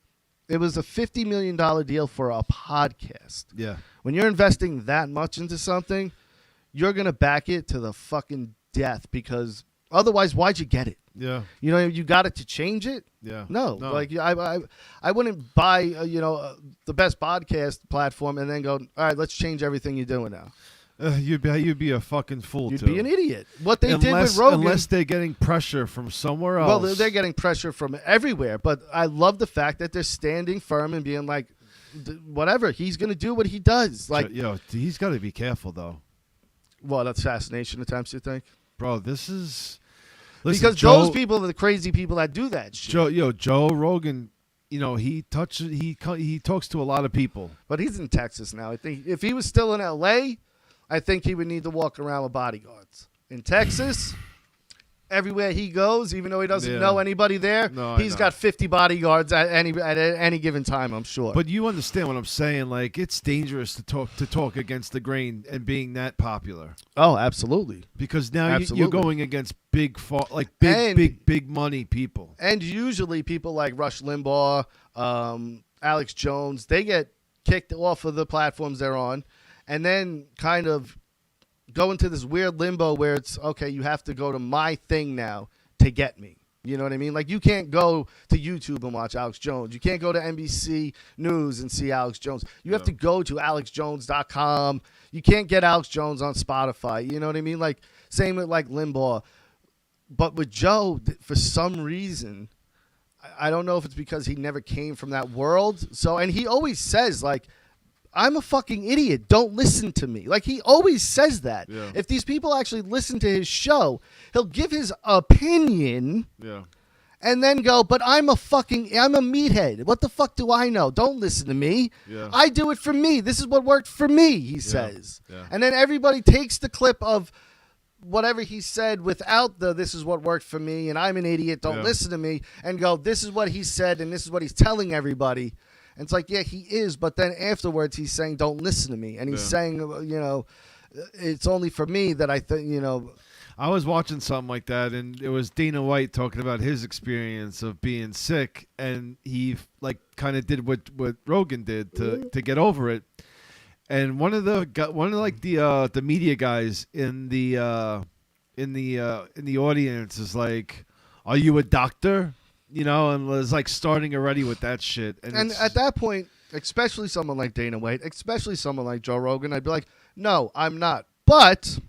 it was a $50 million deal for a podcast. Yeah. When you're investing that much into something, you're going to back it to the fucking death, because otherwise, why'd you get it? Yeah. You got it to change it? Yeah. No. Like I wouldn't buy the best podcast platform and then go, all right, let's change everything you're doing now. You'd be a fucking fool. You'd be an idiot. What they did with Rogan, unless they're getting pressure from somewhere else. Well, they're getting pressure from everywhere. But I love the fact that they're standing firm and being like, whatever, he's going to do what he does. Like, he's got to be careful though. What, assassination attempts? You think, bro? This is. Listen, because those people are the crazy people that do that shit. Joe Rogan, he talks to a lot of people. But he's in Texas now. I think if he was still in L.A., I think he would need to walk around with bodyguards. In Texas, everywhere he goes, even though he doesn't know anybody there, he's got 50 bodyguards at any given time, I'm sure. But you understand what I'm saying? Like, it's dangerous to talk against the grain and being that popular. Oh, absolutely. Because now you're going against big money people. And usually people like Rush Limbaugh, Alex Jones, they get kicked off of the platforms they're on, and then kind of go into this weird limbo where it's, okay, you have to go to my thing now to get me. You know what I mean? Like, you can't go to YouTube and watch Alex Jones. You can't go to NBC News and see Alex Jones. You have to go to alexjones.com. You can't get Alex Jones on Spotify. You know what I mean? Like, same with, like, Limbaugh. But with Joe, for some reason, I don't know if it's because he never came from that world. So, and he always says, like, I'm a fucking idiot. Don't listen to me. Like, he always says that. Yeah. If these people actually listen to his show, he'll give his opinion and then go, but I'm a meathead. What the fuck do I know? Don't listen to me. Yeah. I do it for me. This is what worked for me, he says. Yeah. And then everybody takes the clip of whatever he said without this is what worked for me and I'm an idiot. Don't listen to me, and go, this is what he said and this is what he's telling everybody. And it's like, yeah, he is, but then afterwards he's saying, don't listen to me. And he's saying, it's only for me that I think, I was watching something like that, and it was Dana White talking about his experience of being sick, and he kind of did what Rogan did to get over it. And one of the media guys in the audience is like, "Are you a doctor?" And was like starting already with that shit. And at that point, especially someone like Dana White, especially someone like Joe Rogan, I'd be like, no, I'm not. But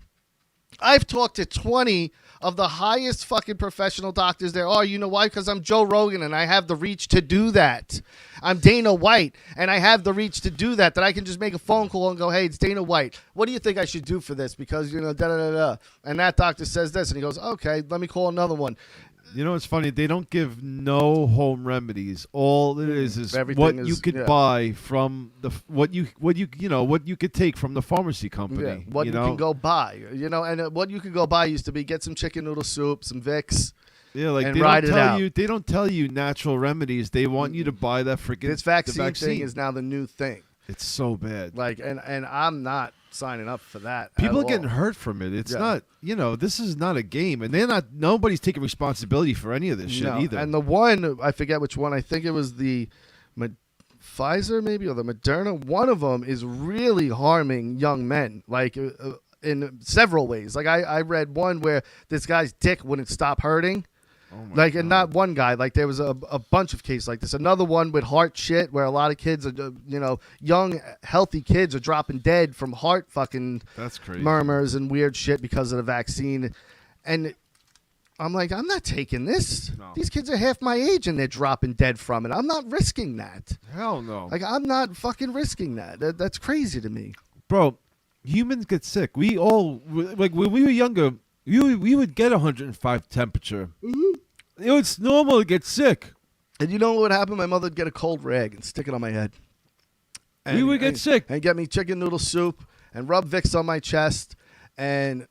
I've talked to 20 of the highest fucking professional doctors there are. You know why? Because I'm Joe Rogan and I have the reach to do that. I'm Dana White and I have the reach to do that I can just make a phone call and go, hey, it's Dana White. What do you think I should do for this? Because, da-da-da-da. And that doctor says this. And he goes, okay, let me call another one. You know, it's funny. They don't give no home remedies. All it is Everything what is- you could yeah. buy from what you could take from the pharmacy company. Yeah, what you, know? can go buy, and what you could go buy used to be get some chicken noodle soup, some Vicks. Yeah, like and they ride don't it tell out. you. They don't tell you natural remedies. They want you to buy that freaking This vaccine thing is now the new thing. It's so bad. Like, and I'm not signing up for that. People at are getting all. hurt from it. It's Yeah. not. This is not a game, and nobody's taking responsibility for any of this shit No. either. And the one, I forget which one. I think it was the Pfizer maybe or the Moderna. One of them is really harming young men, like in several ways. Like I read one where this guy's dick wouldn't stop hurting. Oh my Like, God. and not one guy. Like, there was a bunch of cases like this. Another one with heart shit, where a lot of kids are, young, healthy kids are dropping dead from heart fucking That's crazy. murmurs and weird shit because of the vaccine. And I'm like, I'm not taking this. No. These kids are half my age and they're dropping dead from it. I'm not risking that. Hell no. Like, I'm not fucking risking that. That's crazy to me. Bro, humans get sick. We all, like, when we were younger, we would get 105 temperature. Mm-hmm. It's normal to get sick. And you know what would happen? My mother would get a cold rag and stick it on my head. We would get sick. And get me chicken noodle soup and rub Vicks on my chest and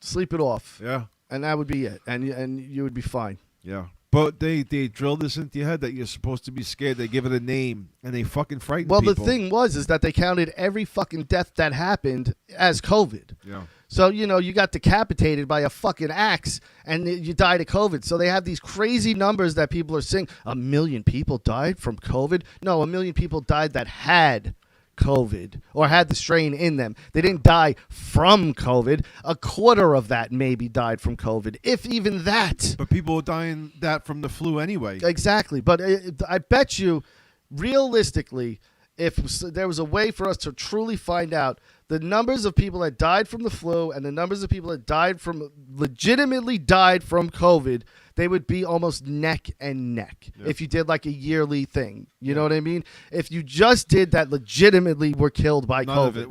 sleep it off. Yeah. And that would be it. And you would be fine. Yeah. But they drill this into your head that you're supposed to be scared. They give it a name, and they fucking frighten Well, people. the thing is that they counted every fucking death that happened as COVID. Yeah. So, you got decapitated by a fucking axe and you died of COVID. So they have these crazy numbers that people are saying 1 million people died from COVID. No, 1 million people died that had COVID or had the strain in them. They didn't die from COVID. A quarter of that maybe died from COVID, if even that. But people are dying that from the flu anyway. Exactly. But I bet you, realistically, if there was a way for us to truly find out the numbers of people that died from the flu and the numbers of people that legitimately died from COVID, they would be almost neck and neck if you did like a yearly thing. You know what I mean? If you just did that legitimately were killed by None COVID. of it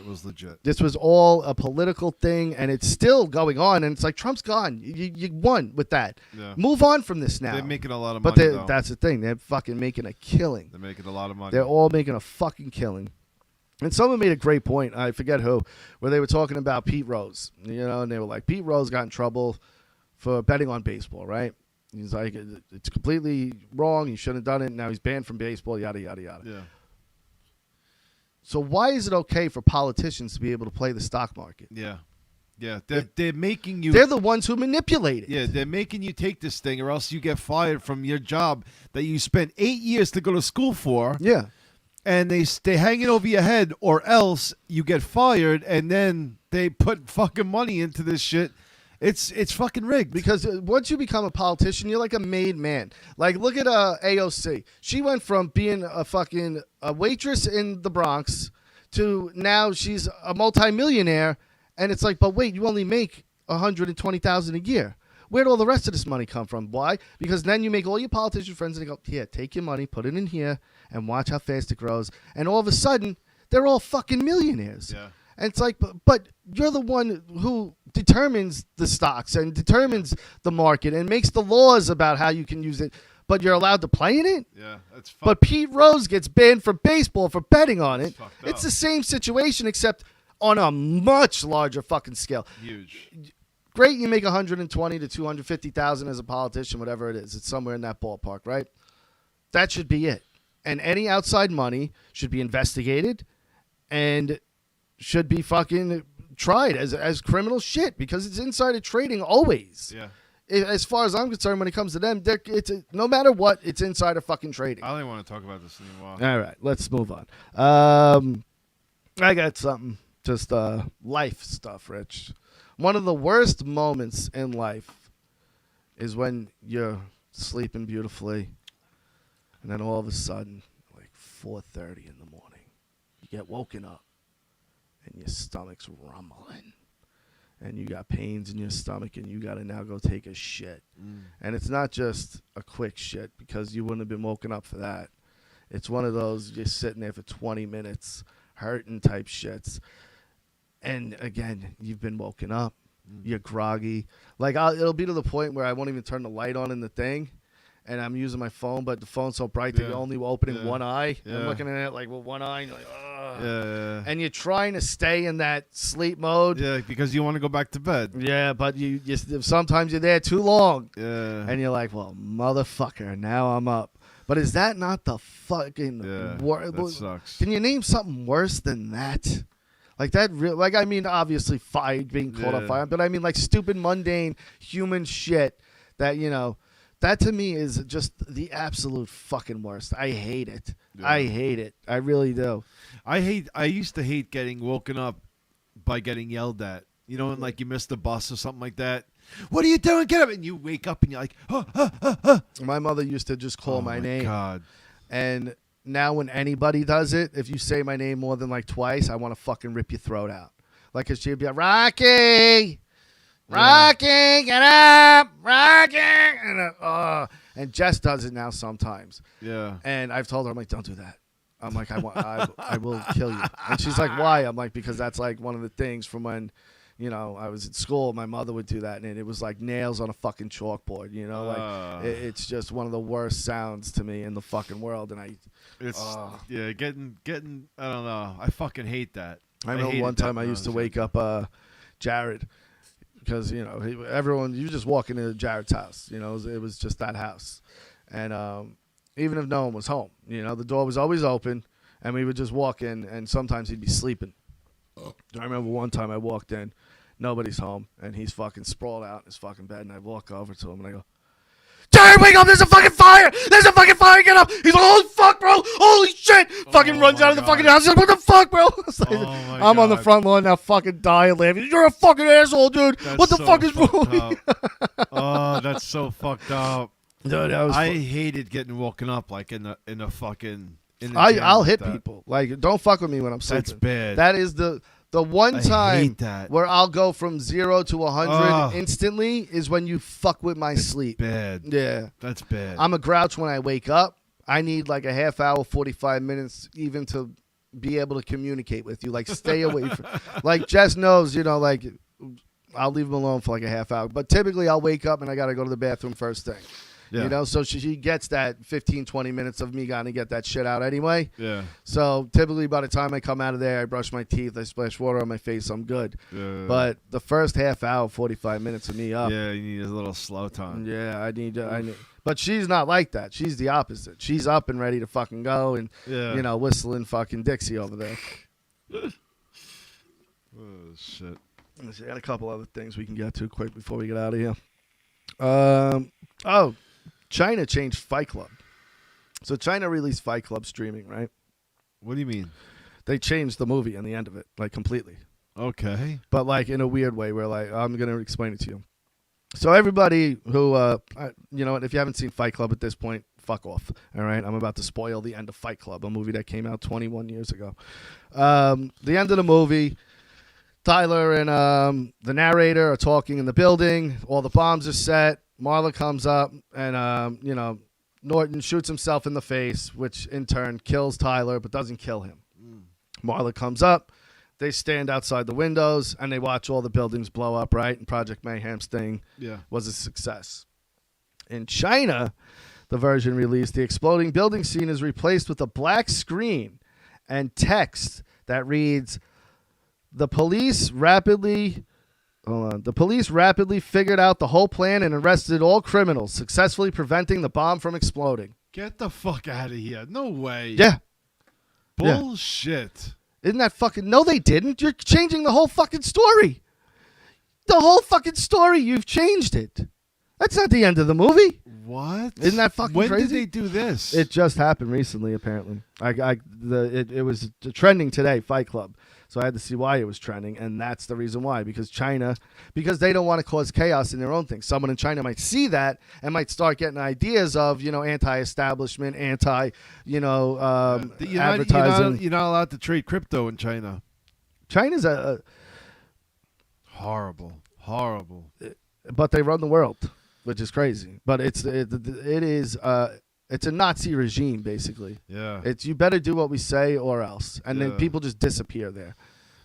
was legit. This was all a political thing, and it's still going on. And it's like, Trump's gone. You won with that. Yeah. Move on from this now. They're making a lot of But money, though. that's the thing. They're fucking making a killing. They're making a lot of money. They're all making a fucking killing. And someone made a great point, I forget who, where they were talking about Pete Rose. And they were like, Pete Rose got in trouble for betting on baseball, right? He's like, it's completely wrong. He shouldn't have done it. Now he's banned from baseball, yada, yada, yada. Yeah. So why is it okay for politicians to be able to play the stock market? Yeah. Yeah. They're making you... They're the ones who manipulate it. Yeah, they're making you take this thing or else you get fired from your job that you spent 8 years to go to school for. Yeah. And they hang it over your head, or else you get fired, and then they put fucking money into this shit. It's fucking rigged. Because once you become a politician, you're like a made man. Like, look at AOC. She went from being a waitress in the Bronx to now she's a multimillionaire. And it's like, but wait, you only make $120,000 a year. Where'd all the rest of this money come from? Why? Because then you make all your politician friends and they go, here, take your money, put it in here, and watch how fast it grows. And all of a sudden, they're all fucking millionaires. Yeah. And it's like, but you're the one who determines the stocks and determines the market and makes the laws about how you can use it, but you're allowed to play in it? Yeah, that's fucked. But Pete Rose gets banned from baseball for betting on it. fucked It's up. the same situation, except on a much larger fucking scale. Huge. Great, you make 120 to 250,000 as a politician, whatever it is. It's somewhere in that ballpark, right? That should be it. And any outside money should be investigated and should be fucking tried as criminal shit because it's insider trading always. Yeah. As far as I'm concerned, when it comes to them, no matter what, it's insider fucking trading. I don't even want to talk about this anymore. All right, let's move on. I got something. Just life stuff, Rich. One of the worst moments in life is when you're sleeping beautifully, and then all of a sudden, like 4:30 in the morning, you get woken up, and your stomach's rumbling, and you got pains in your stomach, and you got to now go take a shit. And it's not just a quick shit, because you wouldn't have been woken up for that. It's one of those just sitting there for 20 minutes, hurting type shits. And again, you've been woken up You're groggy. Like it'll be to the point where I won't even turn the light on in the thing, and I'm using my phone, but the phone's so bright that you're only opening one eye. Yeah. I'm looking at it like with one eye, and you're like, ugh. Yeah. And you're trying to stay in that sleep mode. Yeah, because you want to go back to bed. Yeah, but you sometimes you're there too long. Yeah. And you're like, well, motherfucker, now I'm up. But is that not the fucking that sucks. Can you name something worse than that? Like that, I mean, obviously fire, being caught on fire, but I mean like stupid, mundane, human shit that, that to me is just the absolute fucking worst. I hate it. Yeah. I hate it. I really do. I used to hate getting woken up by getting yelled at. And like you missed the bus or something like that. What are you doing? Get up! And you wake up and you're like, My mother used to just call my name. God. And now when anybody does it, if you say my name more than like twice, I want to fucking rip your throat out. Like, cause she'd be like, Rocky, get up, Rocky. And Jess does it now sometimes. Yeah. And I've told her, I'm like, don't do that. I'm like, I will kill you. And she's like, why? I'm like, because that's like one of the things from when, I was at school. My mother would do that, and it was like nails on a fucking chalkboard. It's just one of the worst sounds to me in the fucking world. And getting. I don't know. I fucking hate that. I remember one time I used to wake up Jared because everyone, you just walk into Jared's house. It was just that house, and even if no one was home, the door was always open, and we would just walk in, and sometimes he'd be sleeping. I remember one time I walked in, nobody's home, and he's fucking sprawled out in his fucking bed, and I walk over to him, and I go, Jared, wake up, there's a fucking fire! There's a fucking fire, get up! He's like, holy fuck, bro! Holy shit! Fucking runs out of the fucking house, he's like, what the fuck, bro? I'm on the front lawn now, fucking dying laughing. You're a fucking asshole, dude! What the fuck is wrong with you? Oh, that's so fucked up. Dude, I hated getting woken up like in a fucking... I'll hit people. Like, don't fuck with me when I'm sleeping. That's bad. That is the one time that. where I'll go from 0 to 100 instantly is when you fuck with my sleep. Bad. Yeah. That's bad. I'm a grouch when I wake up. I need like a half hour, 45 minutes even to be able to communicate with you. Like, stay away from... Like, Jess knows, like, I'll leave him alone for like a half hour. But typically I'll wake up and I got to go to the bathroom first thing. Yeah. So she gets that 15, 20 minutes of me going to get that shit out anyway. Yeah. So typically by the time I come out of there, I brush my teeth, I splash water on my face, I'm good. But the first half hour, 45 minutes of me up. Yeah, you need a little slow time. Yeah, I need. But she's not like that. She's the opposite. She's up and ready to fucking go and, whistling fucking Dixie over there. Oh, shit. Let's see, I got a couple other things we can get to quick before we get out of here. China changed Fight Club. So China released Fight Club streaming, right? What do you mean? They changed the movie and the end of it, like completely. Okay. But like in a weird way where like, I'm going to explain it to you. So everybody who, if you haven't seen Fight Club at this point, fuck off. All right. I'm about to spoil the end of Fight Club, a movie that came out 21 years ago. The end of the movie, Tyler and the narrator are talking in the building. All the bombs are set. Marla comes up and, Norton shoots himself in the face, which in turn kills Tyler but doesn't kill him. Marla comes up. They stand outside the windows and they watch all the buildings blow up, right? And Project Mayhem's thing was a success. In China, the version released, the exploding building scene is replaced with a black screen and text that reads, The police rapidly figured out the whole plan and arrested all criminals, successfully preventing the bomb from exploding. Get the fuck out of here. No way. Yeah. Bullshit. Isn't that fucking... No, they didn't. You're changing the whole fucking story. The whole fuking story, you've changed it. That's not the end of the movie. What? Isn't that fucking crazy? When did they do this? It just happened recently, apparently. It was trending today, Fight Club. So I had to see why it was trending, and that's the reason why. Because they don't want to cause chaos in their own thing. Someone in China might see that and might start getting ideas of, anti-establishment, advertising. You're not allowed to trade crypto in China. China's horrible, but they run the world, which is crazy. But it's a Nazi regime, basically. Yeah. It's you better do what we say or else. And then people just disappear there.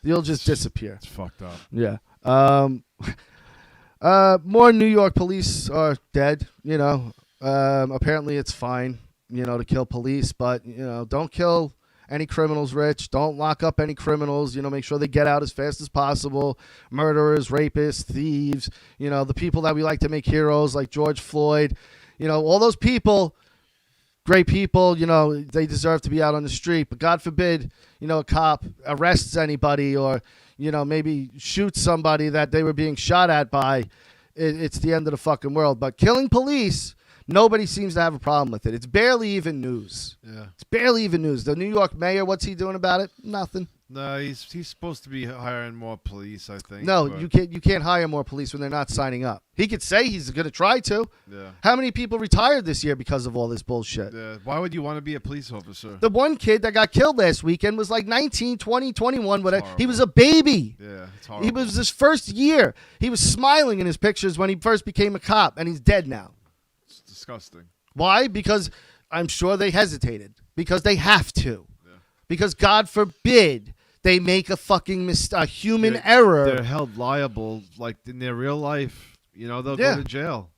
You'll just disappear. It's fucked up. Yeah. More New York police are dead. Apparently it's fine, to kill police, but don't kill any criminals, Rich. Don't lock up any criminals. Make sure they get out as fast as possible. Murderers, rapists, thieves. The people that we like to make heroes, like George Floyd. All those people. Great people, they deserve to be out on the street. But God forbid, a cop arrests anybody or, maybe shoots somebody that they were being shot at by. It's the end of the fucking world. But killing police, nobody seems to have a problem with it. It's barely even news. Yeah. It's barely even news. The New York mayor, what's he doing about it? Nothing. No, he's supposed to be hiring more police, I think. No, but... you can't hire more police when they're not signing up. He could say he's going to try to. Yeah. How many people retired this year because of all this bullshit? Yeah. Why would you want to be a police officer? The one kid that got killed last weekend was like 19, 20, 21, whatever. He was a baby. Yeah, it's horrible. He was his first year. He was smiling in his pictures when he first became a cop, and he's dead now. It's disgusting. Why? Because I'm sure they hesitated. Because they have to. Yeah. Because God forbid they make a fucking human error. They're held liable, like in their real life. They'll go to jail.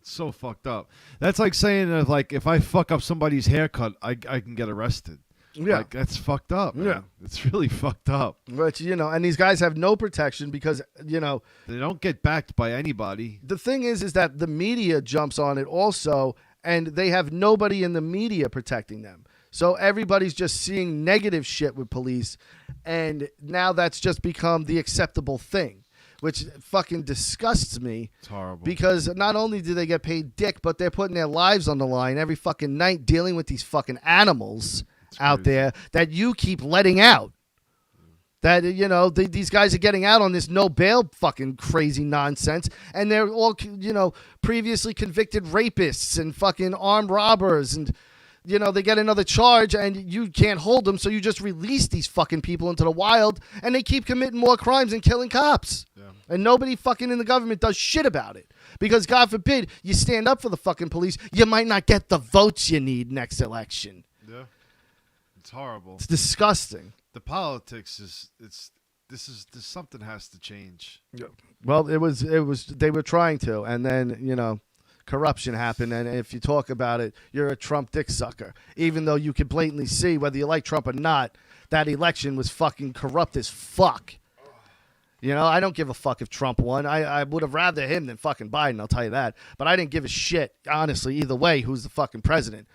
It's so fucked up. That's like saying, if I fuck up somebody's haircut, I can get arrested. Yeah. Like, that's fucked up, man. Yeah. It's really fucked up. But, and these guys have no protection because, They don't get backed by anybody. The thing is that the media jumps on it also, and they have nobody in the media protecting them. So everybody's just seeing negative shit with police, and now that's just become the acceptable thing, which fucking disgusts me. It's horrible. Because not only do they get paid dick, but they're putting their lives on the line every fucking night dealing with these fucking animals out there that you keep letting out. That, these guys are getting out on this no bail fucking crazy nonsense. And they're all, previously convicted rapists and fucking armed robbers. And, they get another charge and you can't hold them. So you just release these fucking people into the wild and they keep committing more crimes and killing cops. Yeah. And nobody fucking in the government does shit about it. Because God forbid you stand up for the fucking police, you might not get the votes you need next election. Yeah. It's horrible. It's disgusting. The politics something has to change. Yeah. Well, it was they were trying to, and then corruption happened, and if you talk about it, you're a Trump dick sucker. Even though you can blatantly see whether you like Trump or not, that election was fucking corrupt as fuck. I don't give a fuck if Trump won. I would have rather him than fucking Biden, I'll tell you that. But I didn't give a shit, honestly, either way, who's the fucking president.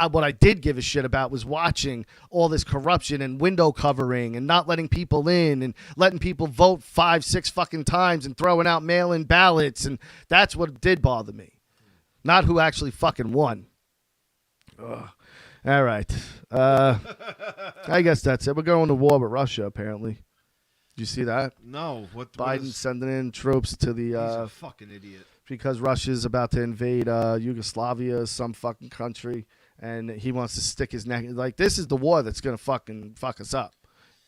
What I did give a shit about was watching all this corruption and window covering and not letting people in and letting people vote 5, 6 fucking times and throwing out mail-in ballots. And that's what did bother me. Not who actually fucking won. Ugh. All right. I guess that's it. We're going to war with Russia, apparently. Did you see that? No. Biden sending in troops to the... He's a fucking idiot. Because Russia's about to invade Yugoslavia, some fucking country, and he wants to stick his neck. Like, this is the war that's going to fucking fuck us up.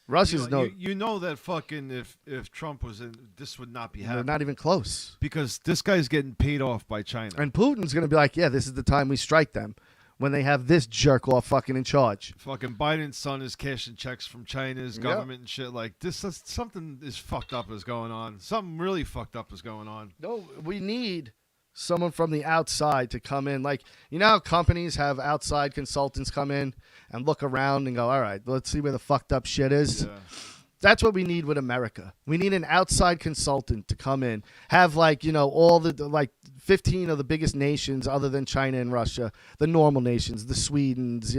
Russia's You know that fucking if Trump was in, this would not be happening. Not even close. Because this guy's getting paid off by China. And Putin's going to be like, yeah, this is the time we strike them. When they have this jerk off fucking in charge. Fucking Biden's son is cashing checks from China's government and shit like this. Something is fucked up is going on. Something really fucked up is going on. No, we need someone from the outside to come in. Like, how companies have outside consultants come in and look around and go, all right, let's see where the fucked up shit is. Yeah. That's what we need with America. We need an outside consultant to come in, have all the 15 of the biggest nations other than China and Russia, the normal nations, the Swedens,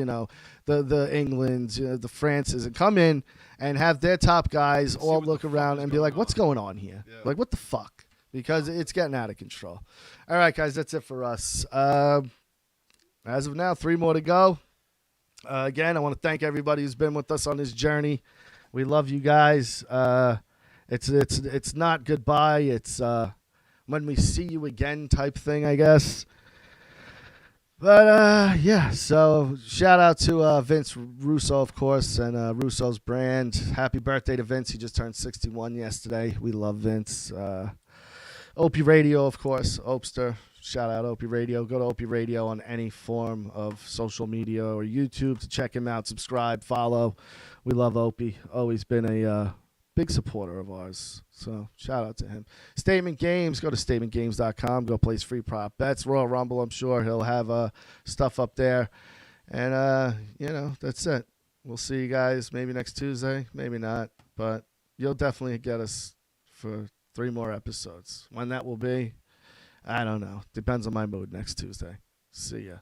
the Englands, the Frances, and come in and have their top guys all look around and be like, what's going on here? Yeah. Like, what the fuck? Because it's getting out of control. All right, guys, that's it for us. As of now, 3 more to go. Again, I want to thank everybody who's been with us on this journey. We love you guys. It's not goodbye. It's when we see you again type thing, I guess. But yeah. So shout out to Vince Russo, of course, and Russo's brand. Happy birthday to Vince. He just turned 61 yesterday. We love Vince. Opie Radio, of course. Opster. Shout out Opie Radio. Go to Opie Radio on any form of social media or YouTube to check him out. Subscribe, follow. We love Opie. Always been a big supporter of ours. So shout out to him. Statement Games, go to statementgames.com. Go place free prop bets. Royal Rumble, I'm sure he'll have stuff up there. And, that's it. We'll see you guys maybe next Tuesday, maybe not. But you'll definitely get us for 3 more episodes. When that will be, I don't know. Depends on my mood next Tuesday. See ya.